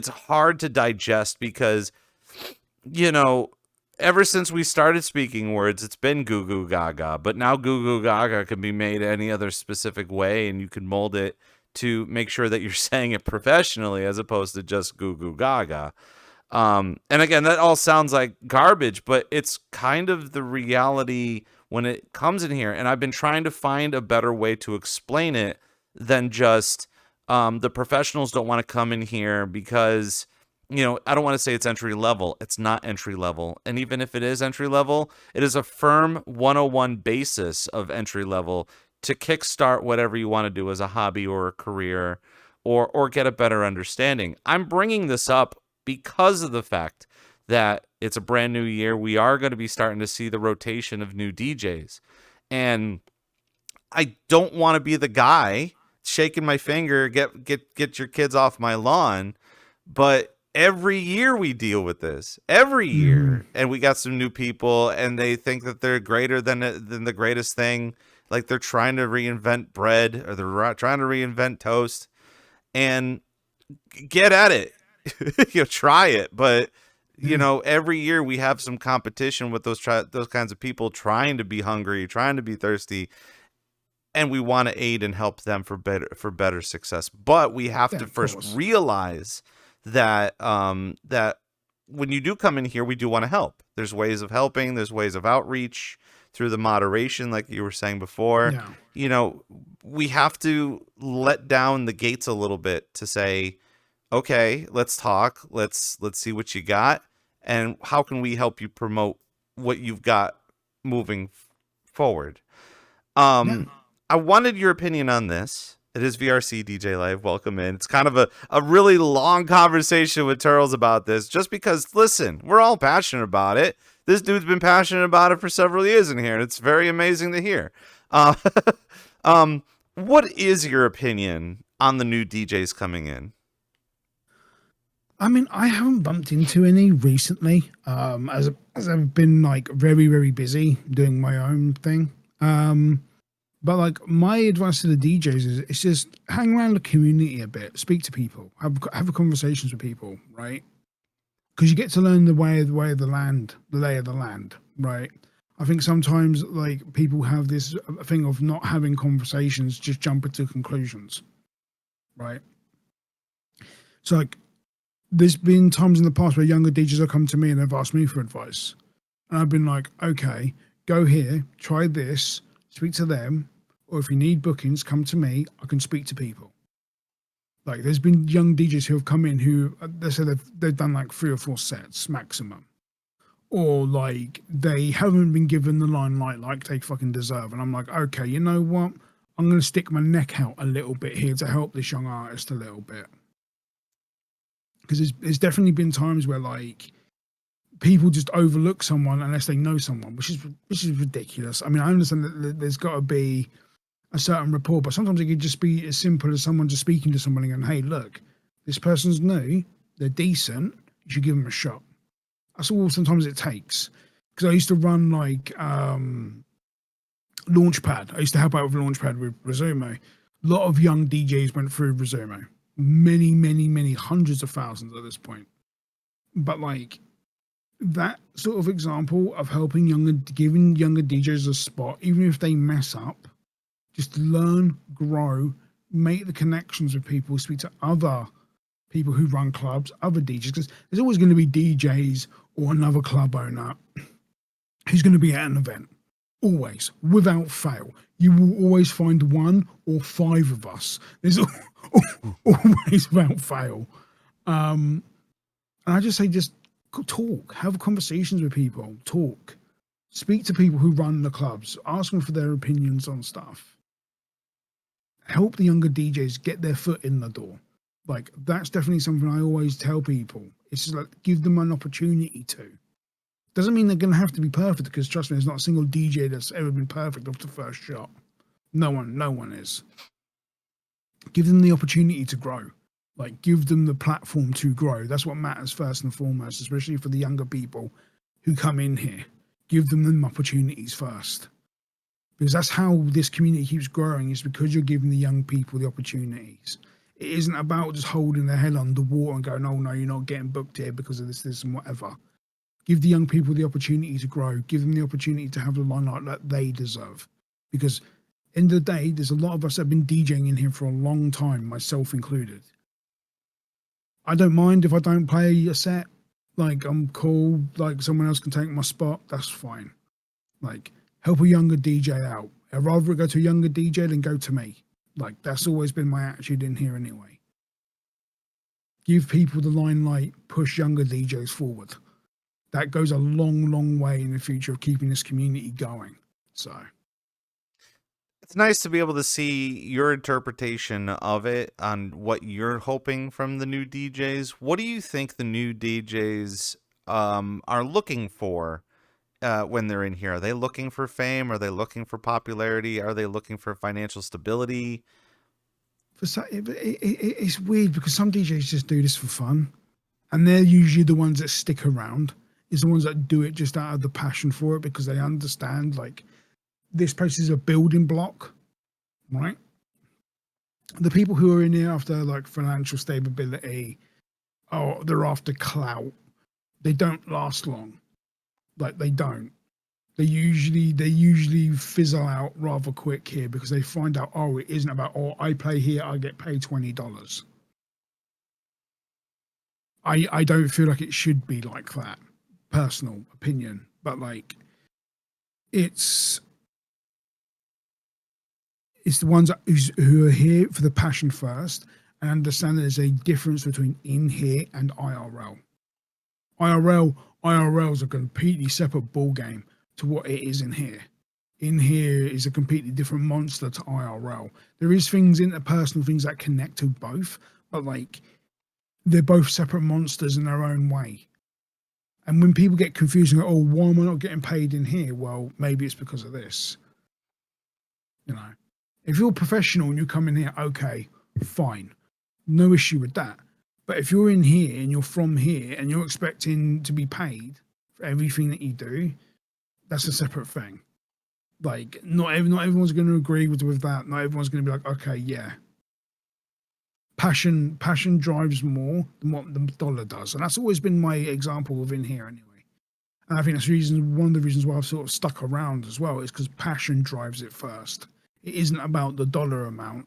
hard to digest because, ever since we started speaking words, it's been goo goo gaga, but now goo goo gaga can be made any other specific way, and you can mold it to make sure that you're saying it professionally as opposed to just goo goo gaga. And again, that all sounds like garbage, but it's kind of the reality when it comes in here. And I've been trying to find a better way to explain it than just the professionals don't want to come in here because, I don't want to say it's entry level. It's not entry level. And even if it is entry level, it is a firm 101 basis of entry level to kickstart whatever you want to do as a hobby or a career, or get a better understanding. I'm bringing this up because of the fact that it's a brand new year. We are going to be starting to see the rotation of new DJs. And I don't want to be the guy shaking my finger, get your kids off my lawn. But every year we deal with this. Every year. And we got some new people, and they think that they're greater than the greatest thing. Like they're trying to reinvent bread, or they're trying to reinvent toast. And get at it. Try it. But, every year we have some competition with those kinds of people trying to be hungry, trying to be thirsty. And we want to aid and help them for better success. But we have to first realize that that when you do come in here, we do want to help. There's ways of helping. There's ways of outreach through the moderation, like you were saying before. Yeah. We have to let down the gates a little bit to say, okay, let's talk. Let's see what you got, and how can we help you promote what you've got moving forward. I wanted your opinion on this. It is VRCDJ Live. Welcome in. It's kind of a really long conversation with Turels about this, just because, listen, we're all passionate about it. This dude's been passionate about it for several years in here, and it's very amazing to hear. What is your opinion on the new DJs coming in? I mean, I haven't bumped into any recently, as I've been like very, very busy doing my own thing. But like my advice to the DJs is it's just hang around the community a bit, speak to people, have conversations with people, right? Because you get to learn the lay of the land, right? I think sometimes like people have this thing of not having conversations, just jumping to conclusions, right? So like there's been times in the past where younger DJs have come to me and they've asked me for advice. And I've been like, okay, go here, try this, speak to them. Or if you need bookings, come to me. I can speak to people. Like there's been young DJs who have come in who they say they've done like 3 or 4 sets maximum. Or like they haven't been given the limelight like they fucking deserve. And I'm like, okay, you know what? I'm going to stick my neck out a little bit here to help this young artist a little bit. Because there's definitely been times where like people just overlook someone unless they know someone, which is ridiculous. I mean, I understand that there's got to be a certain rapport, but sometimes it could just be as simple as someone just speaking to somebody and, hey, look, this person's new, they're decent, you should give them a shot. That's all sometimes it takes. Because I used to run like Launchpad. I used to help out with Launchpad with Resumo. A lot of young DJs went through Resumo. Many, many, many hundreds of thousands at this point. But like that sort of example of giving younger DJs a spot, even if they mess up, just learn, grow, make the connections with people, speak to other people who run clubs, other DJs, because there's always going to be DJs or another club owner who's going to be at an event. Always, without fail. You will always find one or five of us. There's always without fail. And I just say, just talk, have conversations with people, talk, speak to people who run the clubs, ask them for their opinions on stuff. Help the younger DJs get their foot in the door. Like, that's definitely something I always tell people. It's just like, give them an opportunity to. Doesn't mean they're going to have to be perfect, because trust me, there's not a single DJ that's ever been perfect off the first shot. No one is. Give them the opportunity to grow. Like, give them the platform to grow. That's what matters first and foremost, especially for the younger people who come in here. Give them opportunities first. Because that's how this community keeps growing, is because you're giving the young people the opportunities. It isn't about just holding their head under water and going, oh no, you're not getting booked here because of this, and whatever. Give the young people the opportunity to grow. Give them the opportunity to have the limelight that they deserve. Because end of the day, there's a lot of us that have been DJing in here for a long time, myself included. I don't mind if I don't play a set. Like, I'm cool. Like, someone else can take my spot. That's fine. Like, help a younger DJ out. I'd rather go to a younger DJ than go to me. Like, that's always been my attitude in here anyway. Give people the limelight, push younger DJs forward. That goes a long, long way in the future of keeping this community going. So it's nice to be able to see your interpretation of it on what you're hoping from the new DJs. What do you think the new DJs are looking for when they're in here? Are they looking for fame? Are they looking for popularity? Are they looking for financial stability? It's weird, because some DJs just do this for fun, and they're usually the ones that stick around. Is the ones that do it just out of the passion for it, because they understand, like, this place is a building block, right? The people who are in here after, like, financial stability, oh, they're after clout. They don't last long. Like, they don't. They usually fizzle out rather quick here, because they find out, oh, it isn't about, oh, I play here, I get paid $20. I don't feel like it should be like that. Personal opinion, but like, it's the ones who are here for the passion first and understand that there's a difference between in here and IRL. IRL is a completely separate ball game to what it is in here. In here is a completely different monster to IRL. There is things interpersonal things that connect to both, but like, they're both separate monsters in their own way. And when people get confused and go, oh, why am I not getting paid in here? Well, maybe it's because of this. You know, if you're professional and you come in here, okay, fine. No issue with that. But if you're in here and you're from here and you're expecting to be paid for everything that you do, that's a separate thing. Like, not everyone's going to agree with that. Not everyone's going to be like, okay, yeah. Passion drives more than what the dollar does, and that's always been my example within here anyway. And I think that's one of the reasons why I've sort of stuck around as well, is because passion drives it first. It isn't about the dollar amount.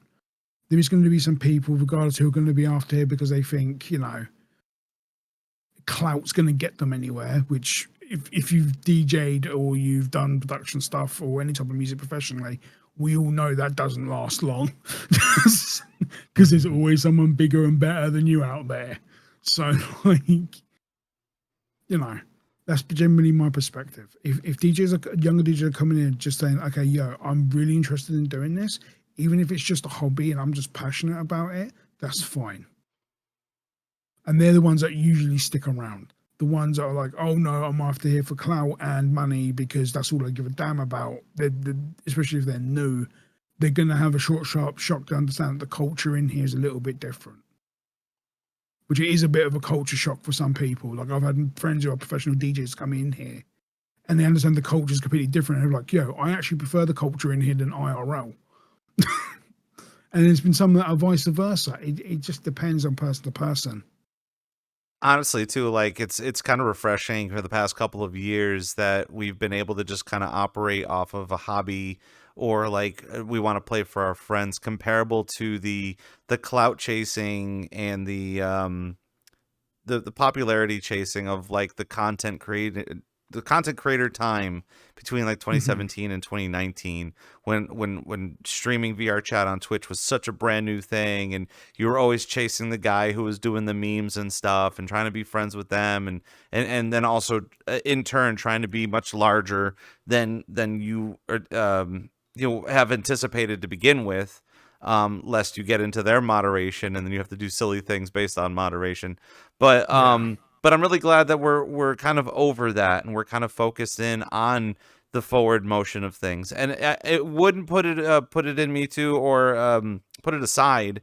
There is going to be some people, regardless, who are going to be after here because they think, you know, clout's going to get them anywhere, which if you've DJ'd or you've done production stuff or any type of music professionally, we all know that doesn't last long, because there's always someone bigger and better than you out there. So, like, you know, that's generally my perspective. If younger DJs are coming in just saying, okay, yo, I'm really interested in doing this, even if it's just a hobby and I'm just passionate about it, that's fine. And they're the ones that usually stick around. The ones that are like, oh no, I'm after here for clout and money because that's all I give a damn about. Especially if they're new, they're going to have a short, sharp shock to understand that the culture in here is a little bit different. Which it is a bit of a culture shock for some people. Like, I've had friends who are professional DJs come in here and they understand the culture is completely different. And they're like, yo, I actually prefer the culture in here than IRL. And there's been some that are vice versa. It just depends on person to person. Honestly, too, like, it's kind of refreshing for the past couple of years that we've been able to just kind of operate off of a hobby or like we want to play for our friends, comparable to the clout chasing and the popularity chasing of like the content creator time between like 2017 and 2019, when streaming VR chat on Twitch was such a brand new thing, and you were always chasing the guy who was doing the memes and stuff and trying to be friends with them, and then also in turn trying to be much larger than you have anticipated to begin with, lest you get into their moderation and then you have to do silly things based on moderation. But but I'm really glad that we're kind of over that, and we're kind of focused in on the forward motion of things. And it wouldn't put it in me to, or put it aside,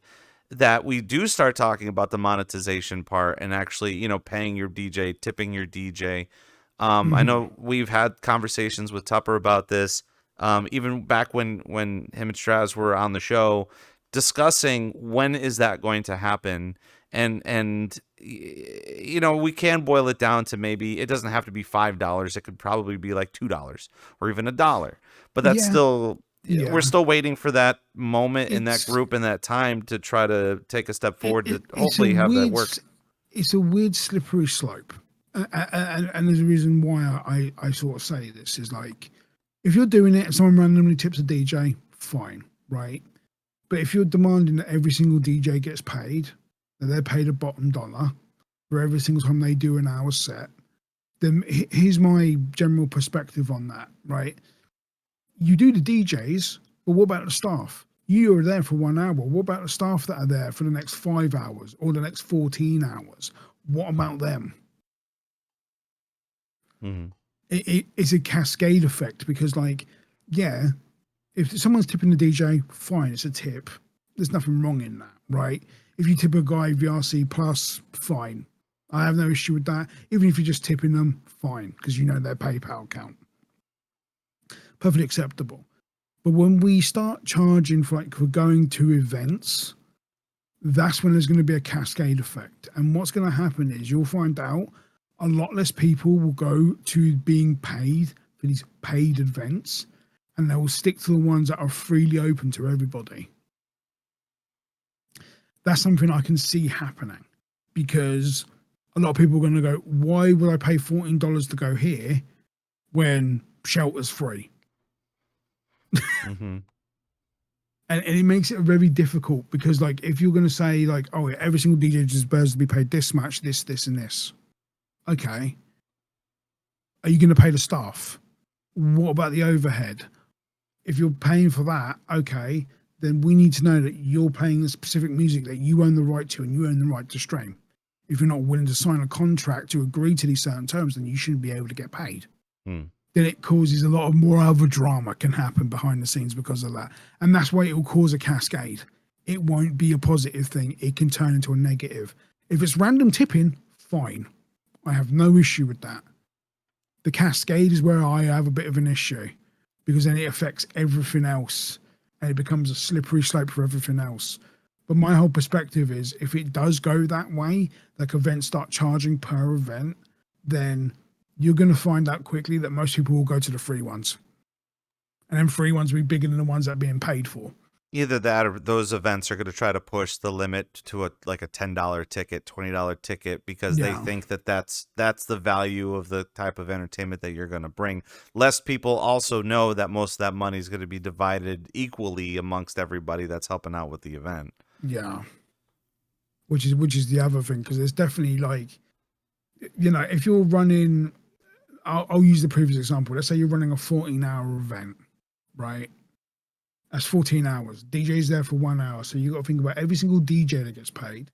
that we do start talking about the monetization part and actually, paying your DJ, tipping your DJ. I know we've had conversations with Tupper about this, even back when him and Straz were on the show, discussing when is that going to happen. And we can boil it down to, maybe it doesn't have to be $5. It could probably be like $2 or even $1. But that's still, we're still waiting for that moment in that group in that time to try to take a step forward to hopefully have that work. It's a weird slippery slope. And there's a reason why I sort of say this is, like, if you're doing it and someone randomly tips a DJ, fine, right? But if you're demanding that every single DJ gets paid, that they're paid a bottom dollar for every single time they do an hour set, then here's my general perspective on that, right? You do the DJs, but what about the staff? You are there for 1 hour. What about the staff that are there for the next 5 hours or the next 14 hours? What about them? It's a cascade effect, because, like, yeah, if someone's tipping the DJ, fine, it's a tip. There's nothing wrong in that, right? If you tip a guy VRC plus, fine. I have no issue with that. Even if you're just tipping them, fine, because you know their PayPal account. Perfectly acceptable. But when we start charging for going to events, that's when there's going to be a cascade effect. And what's going to happen is you'll find out a lot less people will go to being paid for these paid events, and they will stick to the ones that are freely open to everybody. That's something I can see happening, because a lot of people are going to go, why would I pay $14 to go here when shelter's free? And it makes it very difficult, because, like, if you're going to say, like, oh, yeah, every single DJ deserves to be paid this much, this, and this. Okay. Are you going to pay the staff? What about the overhead? If you're paying for that, okay, then we need to know that you're playing the specific music that you own the right to and you own the right to stream. If you're not willing to sign a contract to agree to these certain terms, then you shouldn't be able to get paid. Then it causes a lot of more other drama can happen behind the scenes because of that. And that's why it will cause a cascade. It won't be a positive thing. It can turn into a negative. If it's random tipping, fine. I have no issue with that. The cascade is where I have a bit of an issue, because then it affects everything else and it becomes a slippery slope for everything else. But my whole perspective is, if it does go that way, like events start charging per event, then you're going to find out quickly that most people will go to the free ones. And then free ones will be bigger than the ones that are being paid for. Either that, or those events are going to try to push the limit to a $10 ticket, $20 ticket, because they think that that's the value of the type of entertainment that you're going to bring. Less people also know that most of that money is going to be divided equally amongst everybody that's helping out with the event. Yeah. Which is the other thing, because there's definitely, like, if you're running, I'll use the previous example. Let's say you're running a 14-hour event, right? That's 14 hours. DJ's there for 1 hour. So you got to think about every single DJ that gets paid.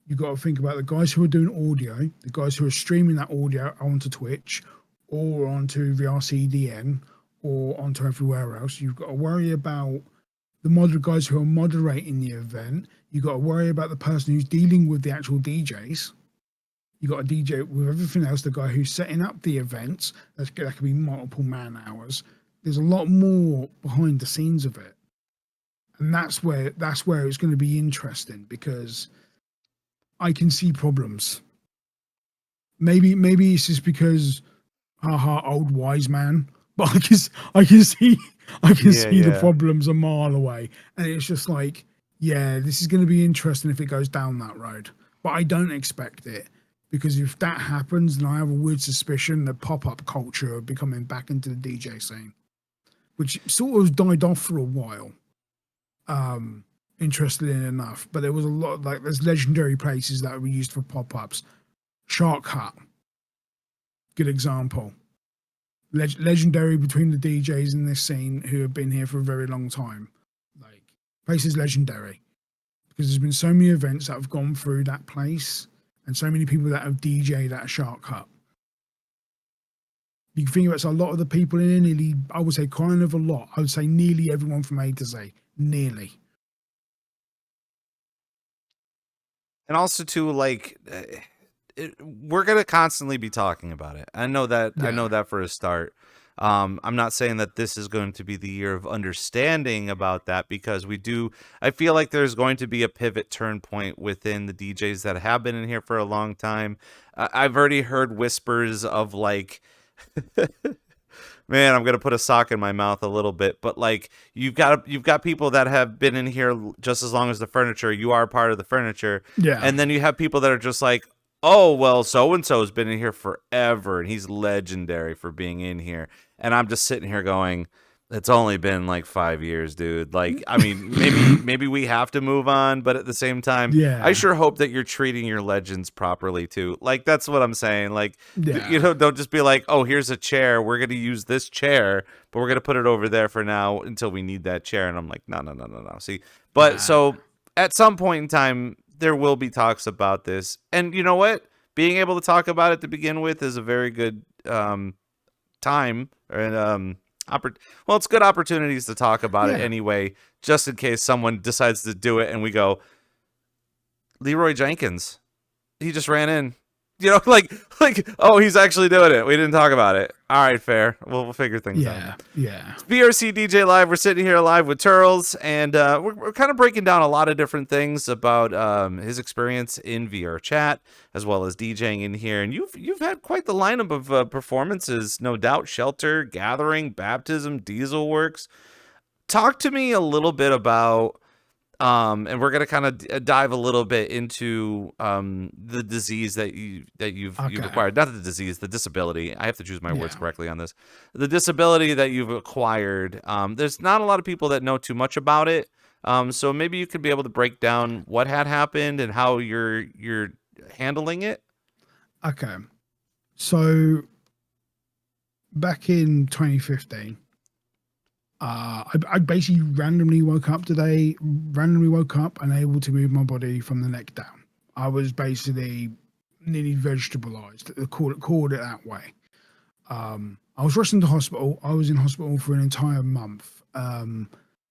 You got to think about the guys who are doing audio, the guys who are streaming that audio onto Twitch or onto VRCDN or onto everywhere else. You've got to worry about the guys who are moderating the event. You've got to worry about the person who's dealing with the actual DJs. You got a DJ with everything else, the guy who's setting up the events. That could be multiple man hours. There's a lot more behind the scenes of it. And that's where it's going to be interesting, because I can see problems. Maybe it's just because, old wise man, but I can see the Yeah. problems a mile away, and it's just like, yeah, this is going to be interesting if it goes down that road, but I don't expect it, because if that happens, then I have a weird suspicion that pop-up culture will be coming back into the DJ scene, which sort of died off for a while. Interestingly enough, but there was a lot, like, there's legendary places that were used for pop-ups. Shark Hut, good example. Legendary between the DJs in this scene who have been here for a very long time. Like, place is legendary because there's been so many events that have gone through that place and so many people that have DJ'd at Shark Hut. You can think about, so a lot of the people in here, nearly, I would say kind of a lot, I would say nearly everyone from A to Z, nearly. And also too, like, we're gonna constantly be talking about it. I know that. Yeah. I know that for a start. I'm not saying that this is going to be the year of understanding about that, because I feel like there's going to be a pivot turn point within the DJs that have been in here for a long time. I've already heard whispers of, like, man, I'm gonna put a sock in my mouth a little bit, but, like, you've got people that have been in here just as long as the furniture. You are part of the furniture, Yeah. and then you have people that are just like, oh, well, so and so's been in here forever, and he's legendary for being in here. And I'm just sitting here going, it's only been like 5 years, dude. Like, I mean, maybe we have to move on, but at the same time, Yeah. I sure hope that you're treating your legends properly too. Like, that's what I'm saying. Like, Yeah. you know, don't just be like, oh, here's a chair. We're going to use this chair, but we're going to put it over there for now until we need that chair. And I'm like, no. See, but so at some point in time, there will be talks about this. And you know what? Being able to talk about it to begin with is a very good time, and well, it's good opportunities to talk about it anyway, just in case someone decides to do it and we go, Leroy Jenkins, he just ran in, you know, like, oh, he's actually doing it. We didn't talk about it. All right, fair. We'll figure things out. Yeah. It's VRCDJ Live. We're sitting here live with Turels, and we're kind of breaking down a lot of different things about his experience in VRChat, as well as DJing in here. And you've had quite the lineup of performances, no doubt. Shelter, Gathering, Baptism, Diesel Works. Talk to me a little bit about, and we're gonna kind of dive a little bit into the disease that you've acquired. Not the disease, the disability. I have to choose my words correctly on this. The disability that you've acquired. There's not a lot of people that know too much about it. So maybe you could be able to break down what had happened and how you're handling it. Okay. So back in 2015. I basically randomly woke up unable to move my body from the neck down. I was basically nearly vegetabilized. Called it that way. I was rushed into hospital. I was in hospital for an entire month.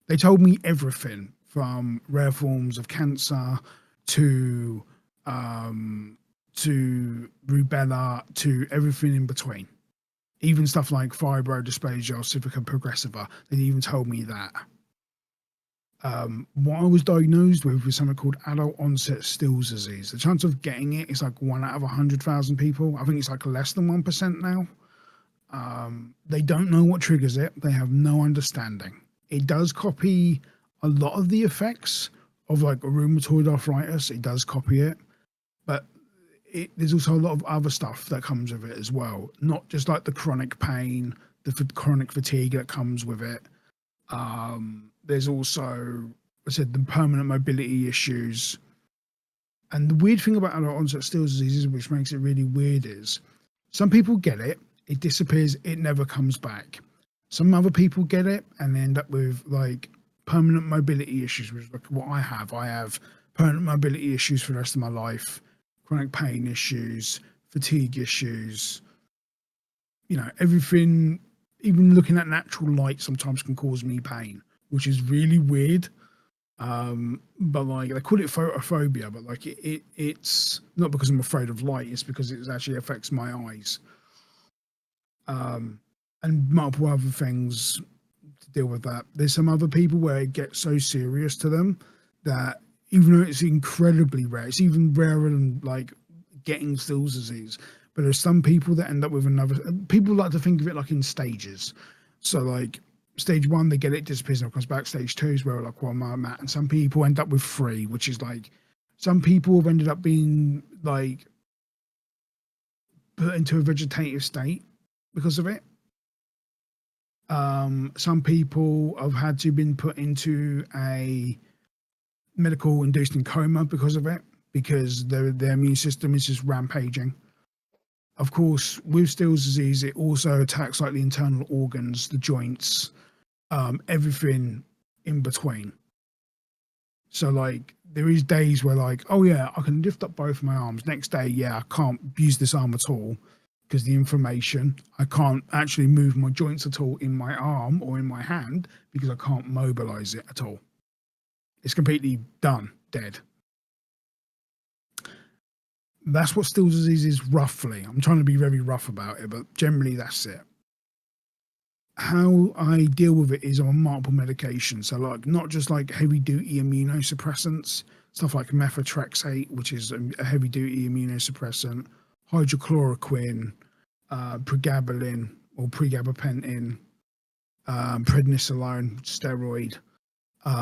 They told me everything from rare forms of cancer to rubella to everything in between. Even stuff like fibrodysplasia ossifica progressiva, they even told me that. What I was diagnosed with was something called adult onset Still's disease. The chance of getting it is like 1 out of 100,000 people. I think it's like less than 1% now. They don't know what triggers it. They have no understanding. It does copy a lot of the effects of like rheumatoid arthritis. It does copy it, but there's also a lot of other stuff that comes with it as well. Not just like the chronic pain, the chronic fatigue that comes with it. There's also, I said, the permanent mobility issues. And the weird thing about adult onset Still's disease, which makes it really weird, is some people get it, it disappears, it never comes back. Some other people get it and they end up with like permanent mobility issues, which is like what I have. I have permanent mobility issues for the rest of my life. Chronic pain issues, fatigue issues, you know, everything. Even looking at natural light sometimes can cause me pain, which is really weird. But like they call it photophobia, but like it's not because I'm afraid of light, it's because it actually affects my eyes. And multiple other things to deal with that. There's some other people where it gets so serious to them that even though it's incredibly rare, it's even rarer than like getting Still's disease. But there's some people that end up with another. People like to think of it like in stages. So like stage 1, they get it, disappears, and comes back. Stage 2 is where like, well, I'm at. And some people end up with 3, which is like, some people have ended up being like put into a vegetative state because of it. Some people have had to been put into a medical induced in coma because of it, because their immune system is just rampaging. Of course, with Still's disease, it also attacks like the internal organs, the joints, everything in between. So like there is days where like, oh yeah, I can lift up both my arms. Next day, yeah, I can't use this arm at all because the inflammation. I can't actually move my joints at all in my arm or in my hand because I can't mobilize it at all. It's completely done, dead. That's what Still's disease is roughly. I'm trying to be very rough about it, but generally that's it. How I deal with it is on multiple medications. So like not just like heavy duty immunosuppressants, stuff like methotrexate, which is a heavy duty immunosuppressant, hydrochloroquine, pregabalin or pregabapentin, prednisolone, steroid,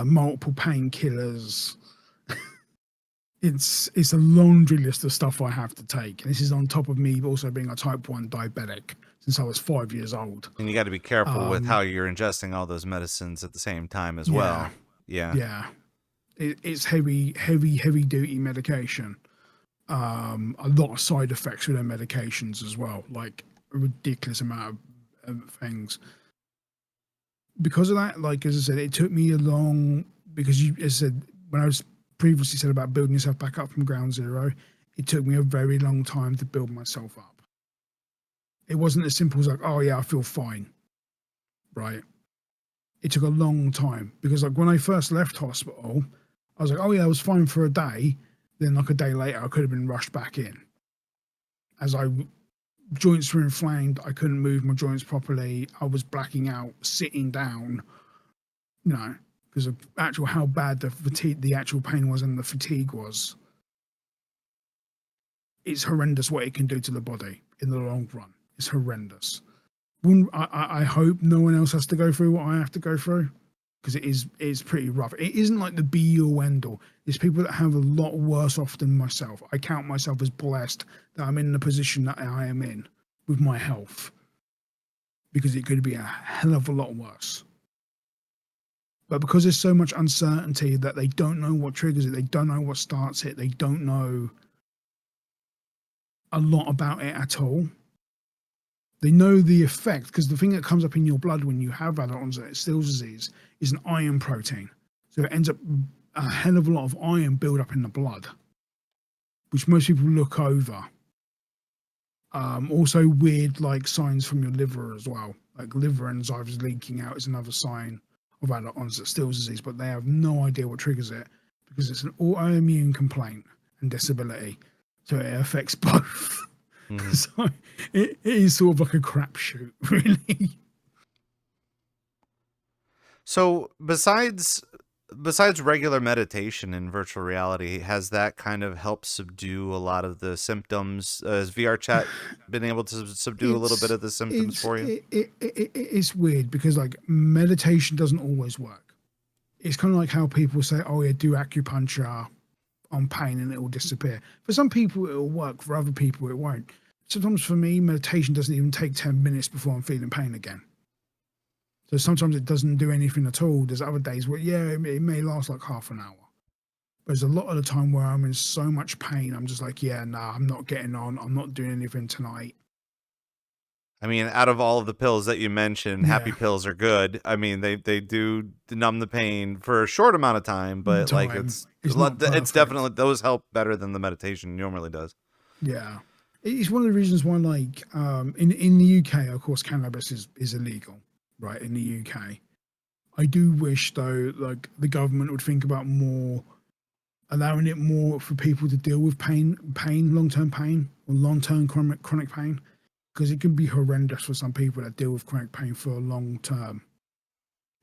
multiple painkillers. It's a laundry list of stuff I have to take. And this is on top of me also being a type 1 diabetic since I was 5 years old. And you got to be careful with how you're ingesting all those medicines at the same time as well. Yeah. It's heavy duty medication. A lot of side effects with their medications as well, like a ridiculous amount of things. Because of that, like as I said, it took me a long, because you, as I said, when I was previously said about building yourself back up from ground zero, it took me a very long time to build myself up. It wasn't as simple as like, oh yeah, I feel fine, right? It took a long time because like when I first left hospital, I was like, oh yeah, I was fine for a day. Then like a day later, I could have been rushed back in. As joints were inflamed, I couldn't move my joints properly. I was blacking out, sitting down, because of actual how bad the actual pain was and the fatigue was. It's horrendous what it can do to the body in the long run. It's horrendous. I hope no one else has to go through what I have to go through, because it's pretty rough. It isn't like the be all end all. There's people that have a lot worse off than myself. I count myself as blessed that I'm in the position that I am in with my health, because it could be a hell of a lot worse. But because there's so much uncertainty that they don't know what triggers it, they don't know what starts it, they don't know a lot about it at all. They know the effect, because the thing that comes up in your blood when you have adult onset Still's disease is an iron protein. So it ends up a hell of a lot of iron build up in the blood, which most people look over. Also weird like signs from your liver as well. Like liver enzymes leaking out is another sign of adult onset Still's disease, but they have no idea what triggers it because it's an autoimmune complaint and disability. So it affects both. Mm-hmm. So it is sort of like a crapshoot, really. So besides regular meditation in virtual reality, has that kind of helped subdue a lot of the symptoms? Has VRChat been able to subdue a little bit of the symptoms for you? It's weird because like meditation doesn't always work. It's kind of like how people say, oh yeah, do acupuncture on pain and it will disappear. For some people it will work, for other people it won't. Sometimes for me, meditation doesn't even take 10 minutes before I'm feeling pain again. So sometimes it doesn't do anything at all. There's other days where, yeah, it may last like half an hour. But there's a lot of the time where I'm in so much pain, I'm just like, yeah, nah, I'm not getting on. I'm not doing anything tonight. I mean, out of all of the pills that you mentioned, happy pills are good. I mean, they do numb the pain for a short amount of time, but like it's definitely, those help better than the meditation normally does. Yeah. It's one of the reasons why, like, in the UK, of course, cannabis is illegal, right, in the UK. I do wish, though, like, the government would think about allowing it more for people to deal with pain, long-term pain, or long-term chronic pain, because it can be horrendous for some people that deal with chronic pain for a long term.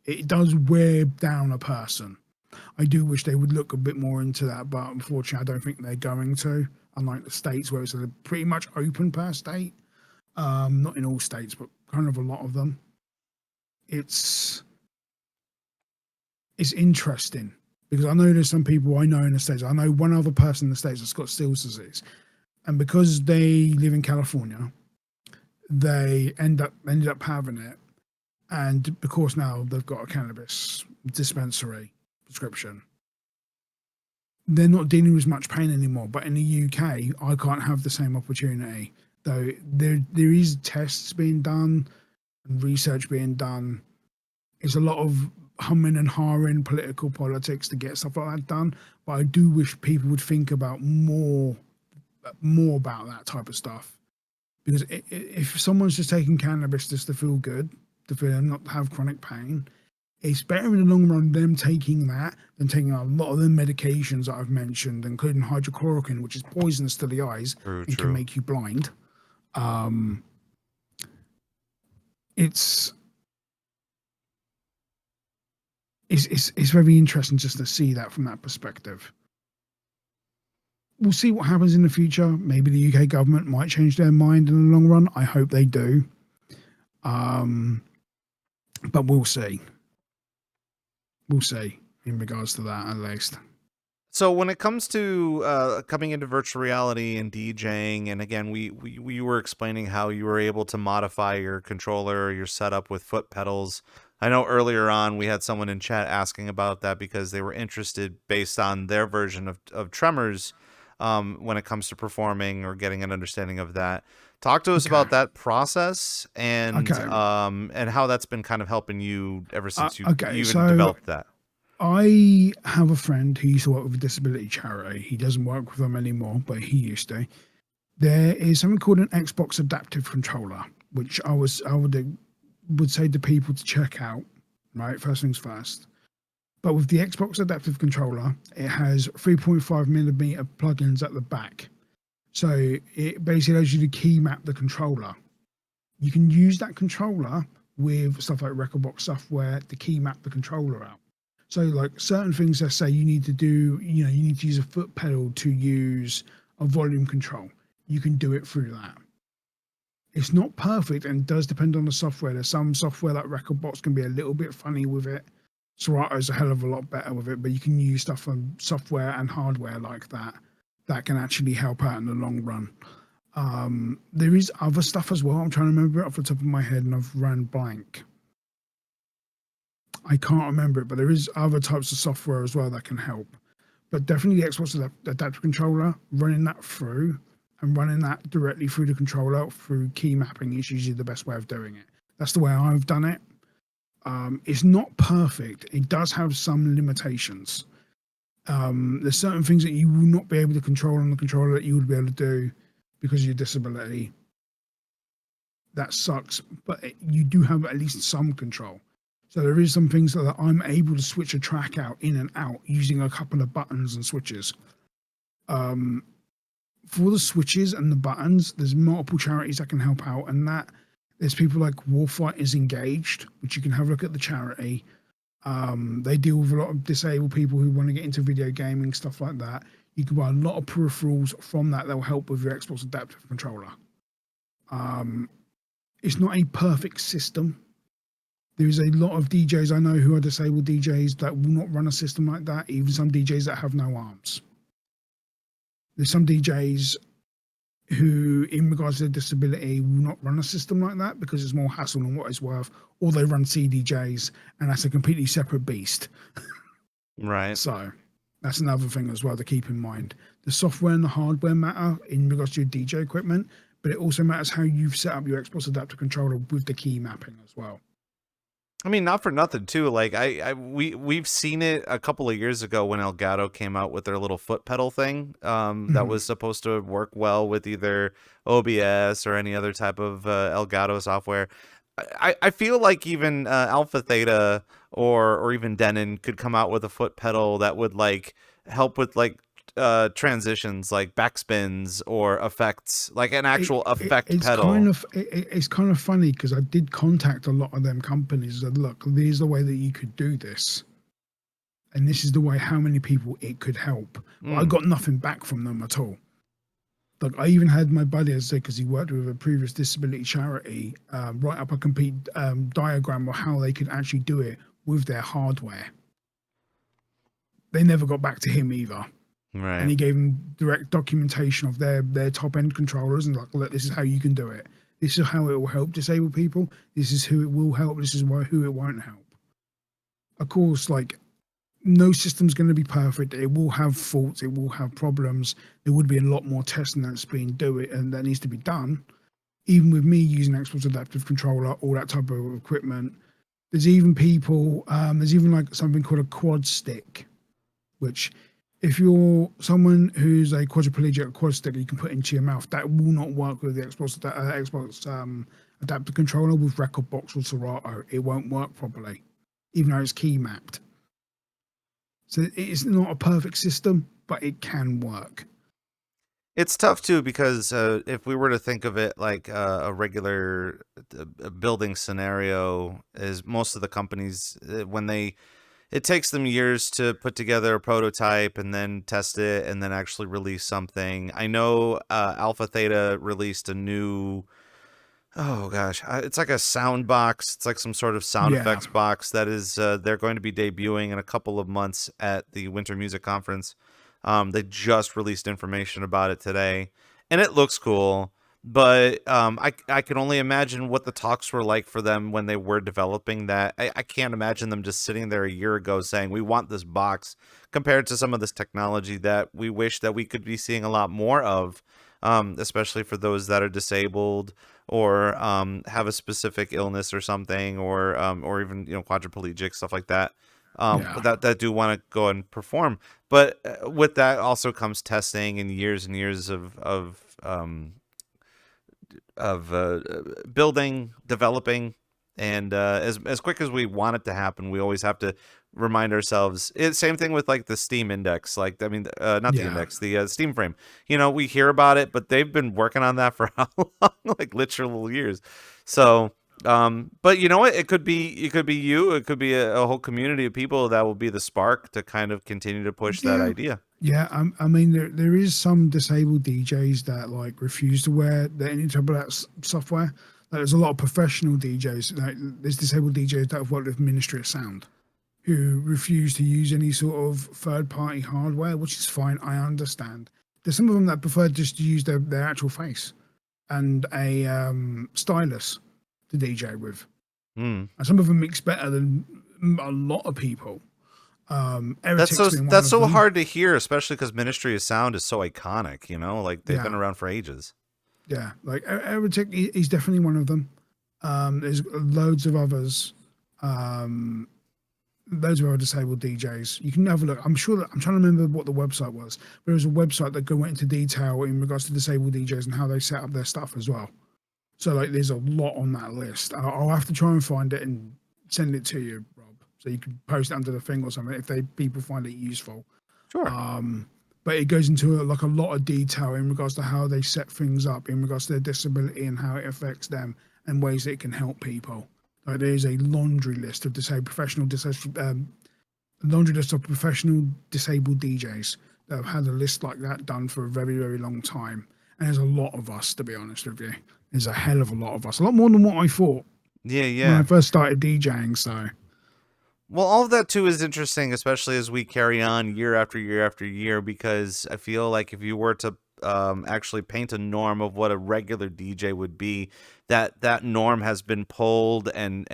It does wear down a person. I do wish they would look a bit more into that, but unfortunately, I don't think they're going to. Unlike the states where it's pretty much open per state, not in all states, but kind of a lot of them. it's interesting because I know there's some people I know in the States. I know one other person in the States that's got Still's disease, and because they live in California, they ended up having it, and of course now they've got a cannabis dispensary prescription. They're not dealing with much pain anymore. But in the UK, I can't have the same opportunity. Though there is tests being done and research being done. It's a lot of humming and hawing political politics to get stuff like that done. But I do wish people would think about more about that type of stuff. Because if someone's just taking cannabis just to feel good, to feel not have chronic pain, it's better in the long run them taking that than taking a lot of the medications that I've mentioned, including hydrochloroquine, which is poisonous to the eyes and can make you blind. It's very interesting just to see that from that perspective. We'll see what happens in the future. Maybe the UK government might change their mind in the long run. I hope they do. But we'll see. We'll see in regards to that, at least. So when it comes to coming into virtual reality and DJing, and again, we were explaining how you were able to modify your controller or your setup with foot pedals. I know earlier on we had someone in chat asking about that because they were interested based on their version of Tremors when it comes to performing or getting an understanding of that. Talk to us about that process and how that's been kind of helping you ever since you even developed that. I have a friend who used to work with a disability charity. He doesn't work with them anymore, but he used to. There is something called an Xbox adaptive controller, which I would say to people to check out, right? First things first. But with the Xbox adaptive controller, it has 3.5 millimeter plugins at the back. So it basically allows you to key map the controller. You can use that controller with stuff like Rekordbox software to key map the controller out. So like certain things that say you need to do, you need to use a foot pedal to use a volume control. You can do it through that. It's not perfect and does depend on the software. There's some software like Rekordbox can be a little bit funny with it. Serato's a hell of a lot better with it, but you can use stuff from software and hardware like that can actually help out in the long run. There is other stuff as well. I'm trying to remember it off the top of my head and I've ran blank. I can't remember it, but there is other types of software as well that can help. But definitely the Xbox adaptive controller, running that through and running that directly through the controller through key mapping is usually the best way of doing it. That's the way I've done it. It's not perfect. It does have some limitations. There's certain things that you will not be able to control on the controller that you would be able to do because of your disability. That sucks, but you do have at least some control. So there is some things that I'm able to switch a track out in and out using a couple of buttons and switches. For the switches and the buttons, there's multiple charities that can help out, and that there's people like Warfighters Engaged, which you can have a look at the charity. They deal with a lot of disabled people who want to get into video gaming, stuff like that. You can buy a lot of peripherals from that will help with your Xbox adaptive controller. It's not a perfect system. There's a lot of DJs I know who are disabled DJs that will not run a system like that, even some DJs that have no arms. There's some DJs who, in regards to their disability, will not run a system like that because it's more hassle than what it's worth, or they run CDJs, and that's a completely separate beast. Right. So that's another thing as well to keep in mind. The software and the hardware matter in regards to your DJ equipment, but it also matters how you've set up your Xbox adaptive controller with the key mapping as well. I mean, not for nothing too. Like we've seen it a couple of years ago when Elgato came out with their little foot pedal thing that was supposed to work well with either OBS or any other type of Elgato software. I feel like even Alpha Theta or even Denon could come out with a foot pedal that would like help with like transitions, like backspins or effects, like an actual effect pedal. It's kind of funny because I did contact a lot of them companies and said, look, there's the way that you could do this, and this is the way how many people it could help. But I got nothing back from them at all. Like I even had my buddy, as I say, because he worked with a previous disability charity, write up a complete diagram of how they could actually do it with their hardware. They never got back to him either. Right. And he gave them direct documentation of their top end controllers and like, look, this is how you can do it. This is how it will help disabled people. This is who it will help. This is who it won't help. Of course, like no system's going to be perfect. It will have faults. It will have problems. There would be a lot more testing that's being done and that needs to be done. Even with me using Xbox Adaptive Controller, all that type of equipment, there's even people. There's even like something called a quad stick, which if you're someone who's a quadriplegic quad stick you can put into your mouth, that will not work with the Xbox Adaptive Controller with Rekordbox or Serato. It won't work properly, even though it's key mapped. So it's not a perfect system, but it can work. It's tough too because if we were to think of it like a regular building scenario, is most of the companies it takes them years to put together a prototype and then test it and then actually release something. I know Alpha Theta released a new, oh gosh, it's like a sound box. It's like some sort of sound effects box that is they're going to be debuting in a couple of months at the Winter Music Conference. They just released information about it today, and it looks cool. But I can only imagine what the talks were like for them when they were developing that. I can't imagine them just sitting there a year ago saying, we want this box, compared to some of this technology that we wish that we could be seeing a lot more of, especially for those that are disabled or have a specific illness or something, or even quadriplegic, stuff like that. That do want to go and perform. But with that also comes testing and years of building, developing, and as quick as we want it to happen, we always have to remind ourselves. Same thing with like the Steam Index, not the index, the Steam Frame. We hear about it, but they've been working on that for how long? Like literal years. So, but you know what? It could be you. It could be a whole community of people that will be the spark to kind of continue to push that idea. Yeah, I mean, there is some disabled DJs that like refuse to wear any type of that software. Like, there's a lot of professional DJs. Like, there's disabled DJs that have worked with Ministry of Sound who refuse to use any sort of third-party hardware, which is fine. I understand. There's some of them that prefer just to use their actual face and a stylus to DJ with. And some of them mix better than a lot of people. That's so hard to hear, especially because Ministry of Sound is so iconic. Like they've been around for ages. Yeah, like Eretic, he's definitely one of them. There's loads of others. Those are disabled DJs. You can have a look. I'm trying to remember what the website was. But there was a website that went into detail in regards to disabled DJs and how they set up their stuff as well. So like, there's a lot on that list. I'll have to try and find it and send it to you, Rob, so you can post it under the thing or something if people find it useful. Sure. But it goes into a lot of detail in regards to how they set things up, in regards to their disability and how it affects them and ways it can help people. Like there's a laundry list of professional disabled DJs that have had a list like that done for a very, very long time. And there's a lot of us, to be honest with you. There's a hell of a lot of us. A lot more than what I thought. Yeah. When I first started DJing, so. Well, all of that too is interesting, especially as we carry on year after year after year, because I feel like if you were to actually paint a norm of what a regular DJ would be, that norm has been pulled and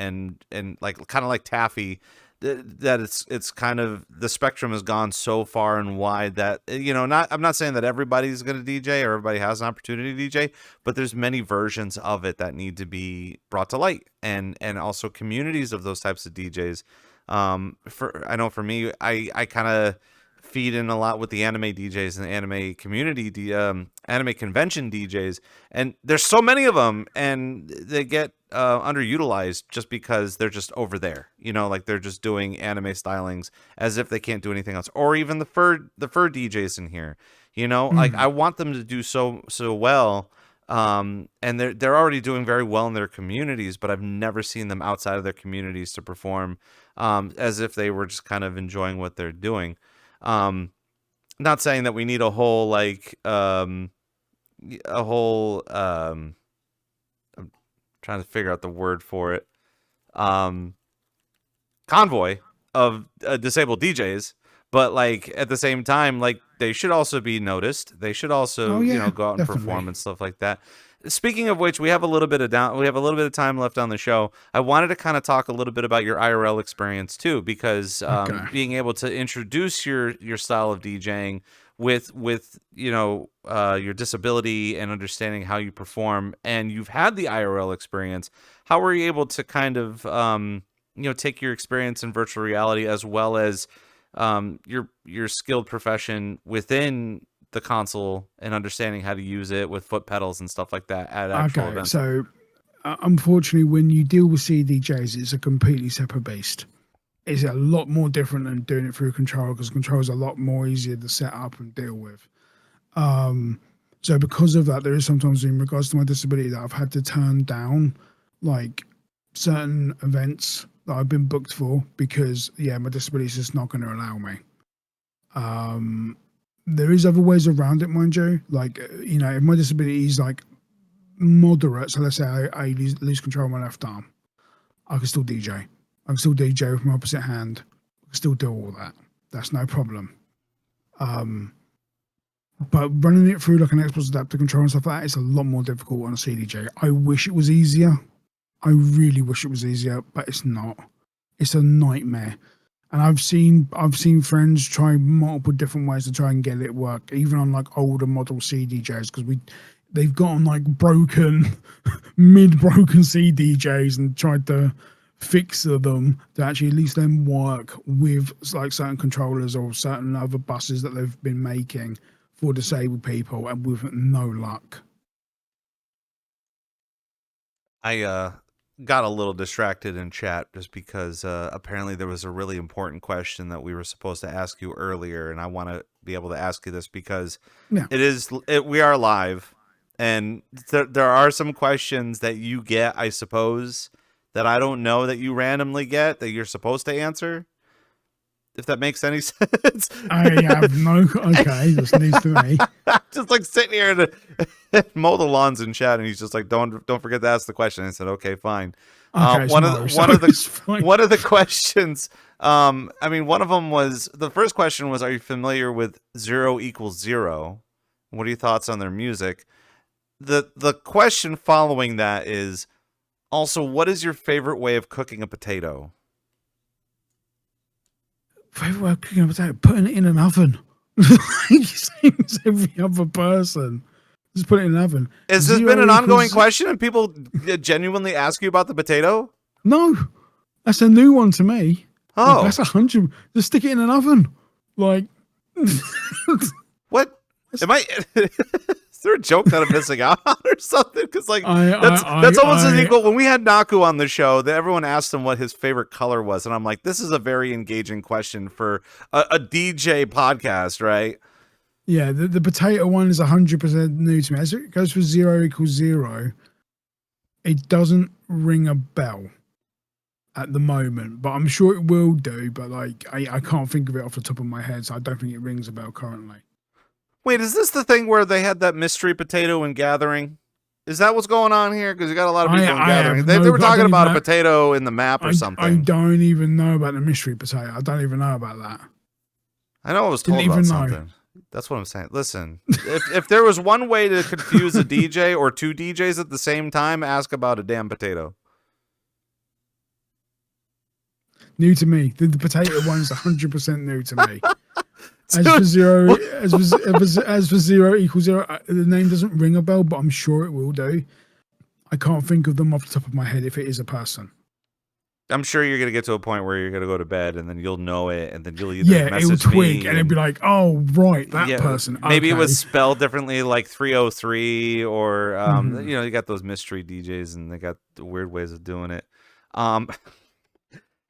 like kind of like taffy, that it's kind of, the spectrum has gone so far and wide that I'm not saying that everybody's going to DJ or everybody has an opportunity to DJ, but there's many versions of it that need to be brought to light, and also communities of those types of DJs. I know for me, I kind of feed in a lot with the anime DJs and the anime community, anime convention DJs, and there's so many of them, and they get underutilized just because they're just over there, like they're just doing anime stylings as if they can't do anything else, or even the fur DJs in here, like I want them to do so well. And they're already doing very well in their communities, but I've never seen them outside of their communities to perform as if they were just kind of enjoying what they're doing. Not saying that we need a whole a whole I'm trying to figure out the word for it, convoy of disabled DJs, but like at the same time, like they should also be noticed. They should also, go out and perform and stuff like that. Speaking of which, we have a little bit of time left on the show. I wanted to kind of talk a little bit about your IRL experience too, because being able to introduce your style of DJing with your disability and understanding how you perform, and you've had the IRL experience. How were you able to kind of take your experience in virtual reality as well as your skilled profession within the console and understanding how to use it with foot pedals and stuff like that at actual events? So unfortunately, when you deal with CDJs, it's a completely separate beast. It's a lot more different than doing it through control, because control is a lot more easier to set up and deal with. So because of that, there is sometimes, in regards to my disability, that I've had to turn down like certain events that I've been booked for because my disability is just not going to allow me. There is other ways around it, mind you. Like, if my disability is like moderate, so let's say I lose control of my left arm, I can still DJ. I can still DJ with my opposite hand. I can still do all that. That's no problem. But running it through like an Xbox adapter control and stuff like that, it's a lot more difficult on a CDJ. I wish it was easier. I really wish it was easier, but it's not. It's a nightmare. And I've seen friends try multiple different ways to try and get it work, even on like older model CDJs, because they've gotten like mid-broken CDJs and tried to fix them to actually at least then work with like certain controllers or certain other buses that they've been making for disabled people, and with no luck. I got a little distracted in chat just because apparently there was a really important question that we were supposed to ask you earlier, and I want to be able to ask you this because we are live, and there are some questions that you get, I suppose, that I don't know that you randomly get that you're supposed to answer. If that makes any sense. I have no. Okay, that's news to me. Just like sitting here to mow the lawns in chat, and he's just like, "Don't forget to ask the question." I said, "Okay, fine." Okay, one of the questions. One of them was, the first question was, "Are you familiar with 0 = 0? What are your thoughts on their music?" The question following that is also, what is your favorite way of cooking a potato? Favorite way of cooking a potato? Putting it in an oven. Same as every other person. Just put it in an oven. Has this been an ongoing question and people genuinely ask you about the potato? No. That's a new one to me. Oh. That's 100. Just stick it in an oven. Like. What? Am I... Is there a joke that I'm missing out on or something? Because that's almost as equal. When we had Naku on the show, everyone asked him what his favorite color was, and I'm like, this is a very engaging question for a DJ podcast, right? Yeah, the potato one is 100% new to me. As it goes for 0 = 0, it doesn't ring a bell at the moment, but I'm sure it will do. But like, I can't think of it off the top of my head, so I don't think it rings a bell currently. Wait, is this the thing where they had that mystery potato in Gathering? Is that what's going on here? Because you got a lot of people in Gathering. They were talking about a potato in the map or something. I don't even know about the mystery potato. I don't even know about that. I know I was told about something. That's what I'm saying. Listen, if there was one way to confuse a DJ or two DJs at the same time, ask about a damn potato. New to me. The potato one's 100% new to me. As for 0 = 0, the name doesn't ring a bell, but I'm sure it will do. I can't think of them off the top of my head if it is a person. I'm sure you're gonna get to a point where you're gonna go to bed and then you'll know it, and then you'll either message it'll twig me and it'll be like, oh right, that person. Maybe it was spelled differently, like 303, or you got those mystery DJs and they got the weird ways of doing it.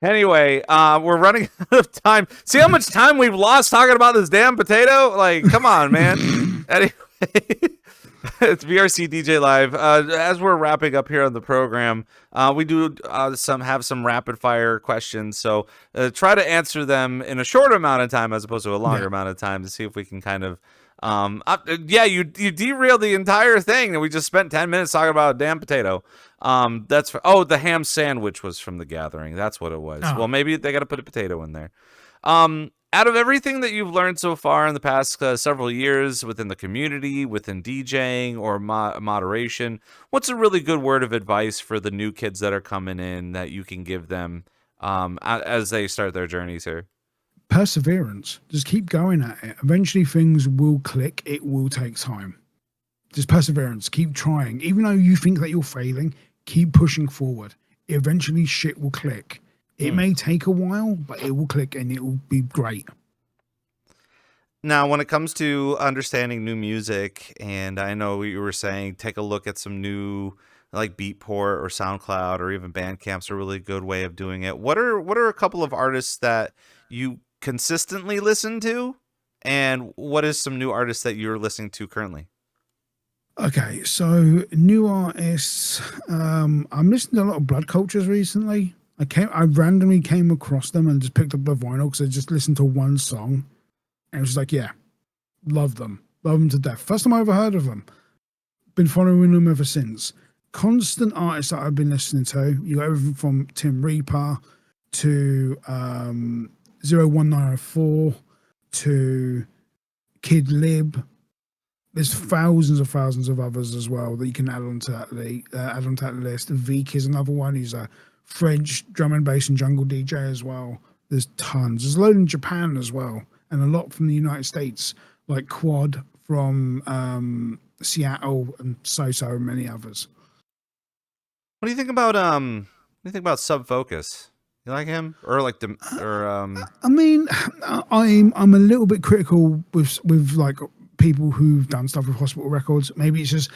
Anyway, we're running out of time. See how much time we've lost talking about this damn potato? Like, come on, man. Anyway, it's VRCDJ Live. As we're wrapping up here on the program, we do have some rapid fire questions. So try to answer them in a shorter amount of time as opposed to a longer amount of time to see if we can kind of Yeah, you derailed the entire thing, and we just spent 10 minutes talking about a damn potato. The ham sandwich was from The Gathering. That's what it was. Oh. Well, maybe they got to put a potato in there. Out of everything that you've learned so far in the past several years within the community, within DJing or moderation, what's a really good word of advice for the new kids that are coming in that you can give them as they start their journeys here? Perseverance. Just keep going at it. Eventually things will click. It will take time. Just perseverance. Keep trying. Even though you think that you're failing, keep pushing forward. Eventually shit will click. It may take a while, but it will click and it will be great. Now, when it comes to understanding new music, and I know you were saying take a look at some new like Beatport or SoundCloud or even Bandcamp's a really good way of doing it. What are a couple of artists that you consistently listen to, and what is some new artists that you're listening to currently? Okay, so new artists. I'm listening to a lot of Blood Cultures recently. I randomly came across them and just picked up the vinyl because I just listened to one song, and it was just like, yeah, love them to death. First time I ever heard of them. Been following them ever since. Constant artists that I've been listening to. You got everything from Tim Reaper to 01904 to Kid Lib. There's thousands of others as well that you can add onto that list. Veek is another one. He's a French drum and bass and jungle DJ as well. There's tons. There's a load in Japan as well, and a lot from the United States, like Quad from Seattle and so many others. What do you think about Sub Focus? You like him, or like the I mean, I'm a little bit critical with like people who've done stuff with Hospital Records. Maybe it's just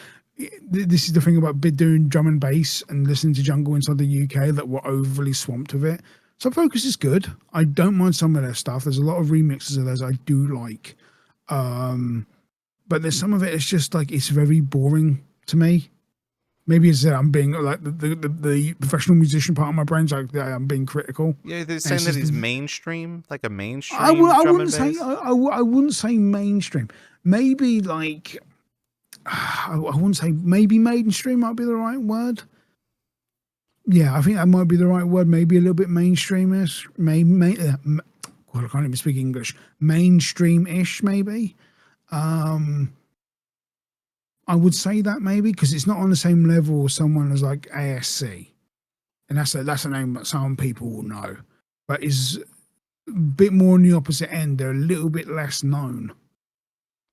this is the thing about doing drum and bass and listening to jungle inside the UK that we're overly swamped with it. So Focus is good. I don't mind some of their stuff. There's a lot of remixes of theirs I do like, but there's some of it. It's just like it's very boring to me. Maybe it's that I'm being like the professional musician part of my brain's like I'm being critical. Yeah, they're saying that he's mainstream, like a mainstream. I wouldn't say mainstream. Maybe like I wouldn't say maybe mainstream might be the right word. Yeah, I think that might be the right word. Maybe a little bit mainstreamish. I can't even speak English. Mainstream-ish, maybe. I would say that maybe because it's not on the same level as someone as like ASC, and that's a name that some people will know, but is a bit more on the opposite end. They're a little bit less known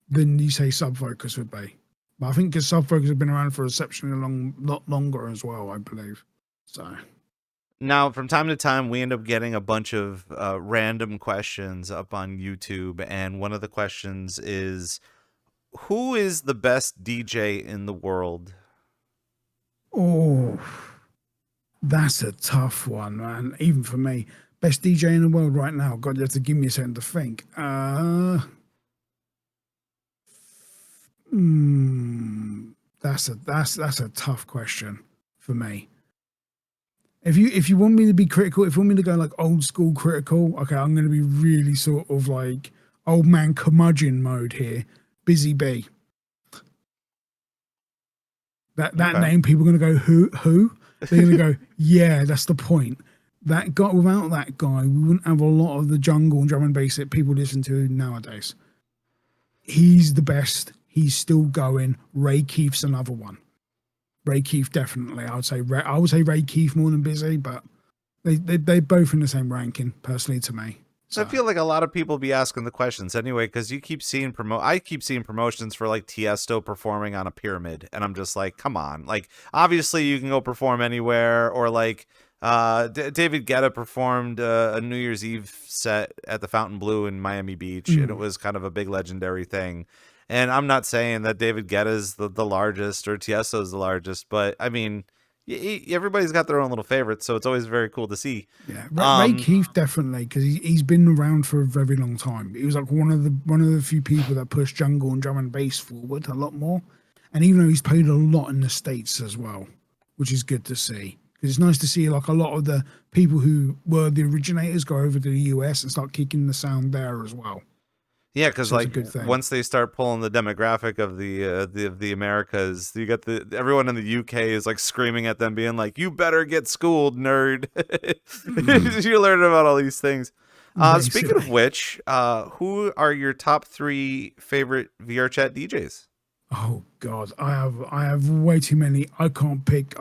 than you say Sub Focus would be. But I think because Sub Focus have been around for exceptionally lot longer as well, I believe. So now, from time to time, we end up getting a bunch of random questions up on YouTube, and one of the questions is, who is the best DJ in the world? Oh, that's a tough one, man. Even for me, best DJ in the world right now. God, you have to give me a second to think. That's a tough question for me. If you want me to be critical, if you want me to go like old school critical, okay, I'm going to be really sort of like old man curmudgeon mode here. Busy Bee. That name, people are going to go, who? They're going to go, yeah, that's the point. That guy, without that guy, we wouldn't have a lot of the jungle and drum and bass that people listen to nowadays. He's the best. He's still going. Ray Keith's another one. Ray Keith, definitely. I would say Ray Keith more than Busy, but they both in the same ranking, personally, to me. So I feel like a lot of people be asking the questions anyway, because you keep seeing I keep seeing promotions for like Tiesto performing on a pyramid, and I'm just like, come on. Like, obviously you can go perform anywhere, or like David Guetta performed a New Year's Eve set at the Fountain Blue in Miami Beach, and it was kind of a big legendary thing. And I'm not saying that David Guetta is the largest or Tiesto is the largest, but I mean, everybody's got their own little favorites, so it's always very cool to see. Yeah, Ray Keith definitely, because he's been around for a very long time. He was like one of the few people that pushed jungle and drum and bass forward a lot more. And even though he's played a lot in the States as well, which is good to see, because it's nice to see like a lot of the people who were the originators go over to the US and start kicking the sound there as well. Yeah, because So it's a like good thing. once they start pulling the demographic of the Americas, you get everyone in the UK is like screaming at them, being like, "You better get schooled, nerd." You learn about all these things. Speaking of Basically. which, who are your top 3 favorite VRChat DJs? Oh God, I have way too many. I can't pick.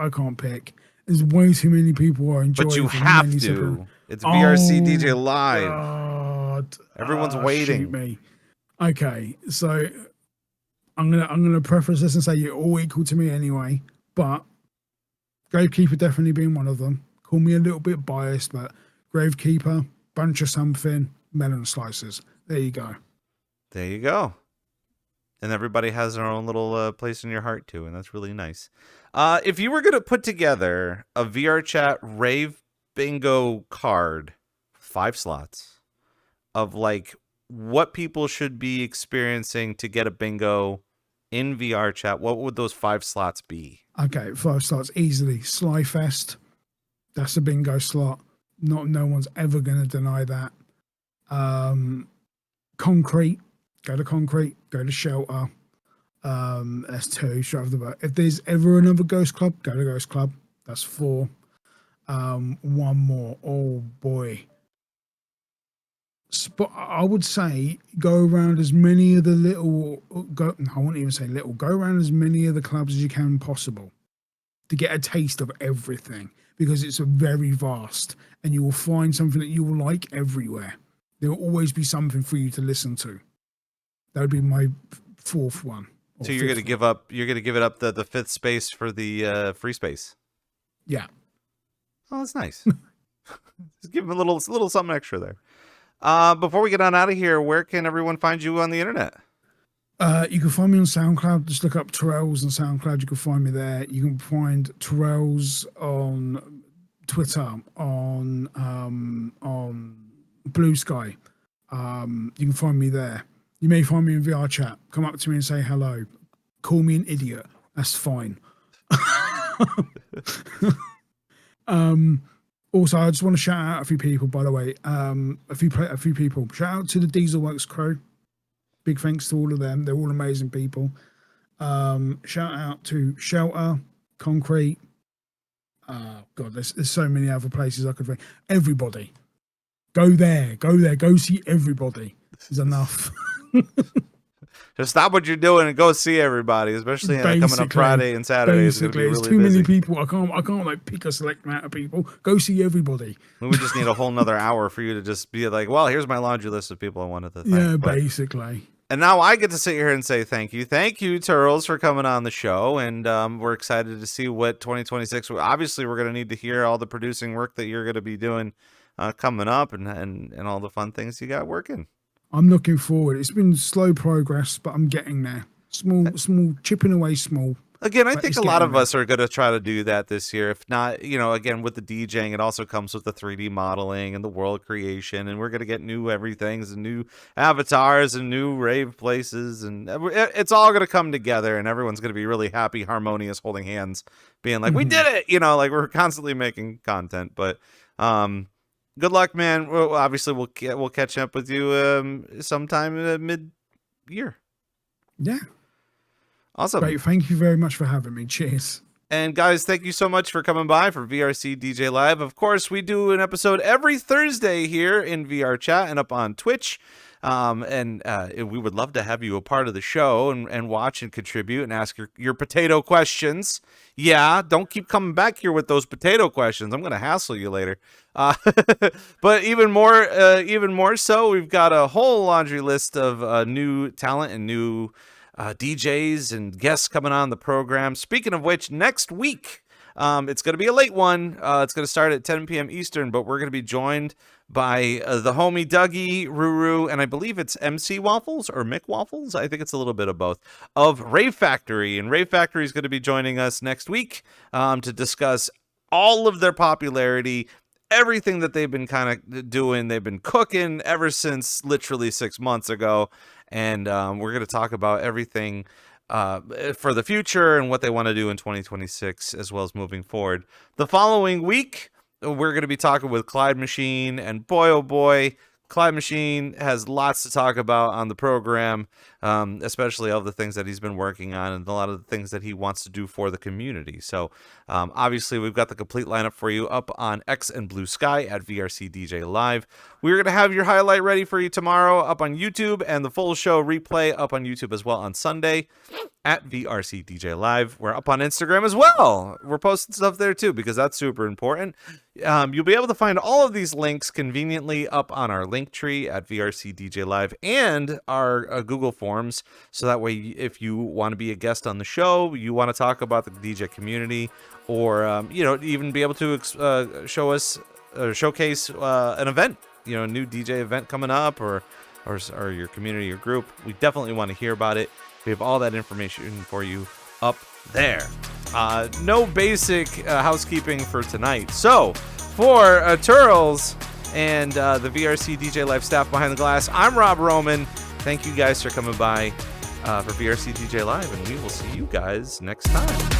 There's way too many people I But enjoy you from have many separate. to. It's Oh VRCDJ Live. God, Everyone's shoot waiting. me. Okay, so I'm gonna preface this and say you're all equal to me anyway, but Gravekeeper definitely being one of them. Call me a little bit biased, but Gravekeeper, bunch of something, melon slices. There you go. There you go. And everybody has their own little place in your heart too, and that's really nice. If you were gonna put together a VRChat Rave bingo card, 5 slots of like what people should be experiencing to get a bingo in VRChat, what would those 5 slots be? Okay, 5 slots easily. Slyfest, that's a bingo slot. No one's ever gonna deny that. Concrete, go to Concrete, go to Shelter. That's 2 straight off the bat. If there's ever another Ghost Club, go to Ghost Club. That's 4. One more. Oh boy. I would say go around as many of the I won't even say little. Go around as many of the clubs as you can possible to get a taste of everything, because it's a very vast, and you will find something that you will like everywhere. There will always be something for you to listen to. That would be my 4th one. So you're gonna give up the 5th space for the free space. Yeah. Oh, that's nice. Just give them a little something extra there. Before we get on out of here, where can everyone find you on the internet? You can find me on SoundCloud. Just look up Turels on SoundCloud. You can find me there. You can find Turels on Twitter, on Blue Sky. You can find me there. You may find me in VRChat. Come up to me and say hello. Call me an idiot. That's fine. Also, I just want to shout out a few people, by the way. A few people. Shout out to the Dieselworks crew. Big thanks to all of them. They're all amazing people. Shout out to Shelter, Concrete. God, there's so many other places I could think. Everybody. Go there. Go see everybody. This is enough. Just stop what you're doing and go see everybody, especially coming up Friday and Saturday. It's going to be really too busy. many people. I can't like pick a select amount of people. Go see everybody. We would just need a whole nother hour for you to just be like, well, here's my laundry list of people I wanted to thank. Yeah, basically. And now I get to sit here and say thank you. Thank you, Turels, for coming on the show. And we're excited to see what 2026. Obviously, we're going to need to hear all the producing work that you're going to be doing coming up and all the fun things you got working. I'm looking forward. It's been slow progress, but I'm getting there. Small, chipping away small. Again, I think a lot of us are going to try to do that this year. If not, again, with the DJing, it also comes with the 3D modeling and the world creation. And we're going to get new everythings and new avatars and new rave places. And it's all going to come together. And everyone's going to be really happy, harmonious, holding hands, being like, we did it. Like we're constantly making content. But good luck, man. Well, obviously, we'll catch up with you sometime mid-year. Yeah. Awesome. Great. Thank you very much for having me. Cheers. And guys, thank you so much for coming by for VRCDJ Live. Of course, we do an episode every Thursday here in VRChat and up on Twitch. And we would love to have you a part of the show and watch and contribute and ask your potato questions. Yeah, don't keep coming back here with those potato questions. I'm going to hassle you later. But even more so, we've got a whole laundry list of new talent and new DJs and guests coming on the program. Speaking of which, next week, it's going to be a late one. It's going to start at 10 p.m. Eastern, but we're going to be joined by the homie Dougie, Ruru, and I believe it's MC Waffles or Mick Waffles. I think it's a little bit of both, of Rave Factory. And Rave Factory is going to be joining us next week to discuss all of their popularity, everything that they've been kind of doing. They've been cooking ever since literally 6 months ago. And we're going to talk about everything for the future and what they want to do in 2026, as well as moving forward. The following week, we're going to be talking with Clyde Machine, and boy, oh boy, Clyde Machine has lots to talk about on the program, especially all the things that he's been working on and a lot of the things that he wants to do for the community. So obviously we've got the complete lineup for you up on X and Blue Sky at VRCDJLIVE. We're going to have your highlight ready for you tomorrow up on YouTube, and the full show replay up on YouTube as well on Sunday at VRCDJLIVE. We're up on Instagram as well. We're posting stuff there too, because that's super important. You'll be able to find all of these links conveniently up on our link tree at VRCDJLIVE and our Google Forms. So that way, if you want to be a guest on the show, you want to talk about the DJ community, or even be able to showcase an event, a new DJ event coming up, or your community or group, we definitely want to hear about it. We have all that information for you up there. No basic housekeeping for tonight. So, for Turels and the VRCDJLIVE staff behind the glass, I'm Rob Roman. Thank you guys for coming by for VRCDJLIVE, and we will see you guys next time.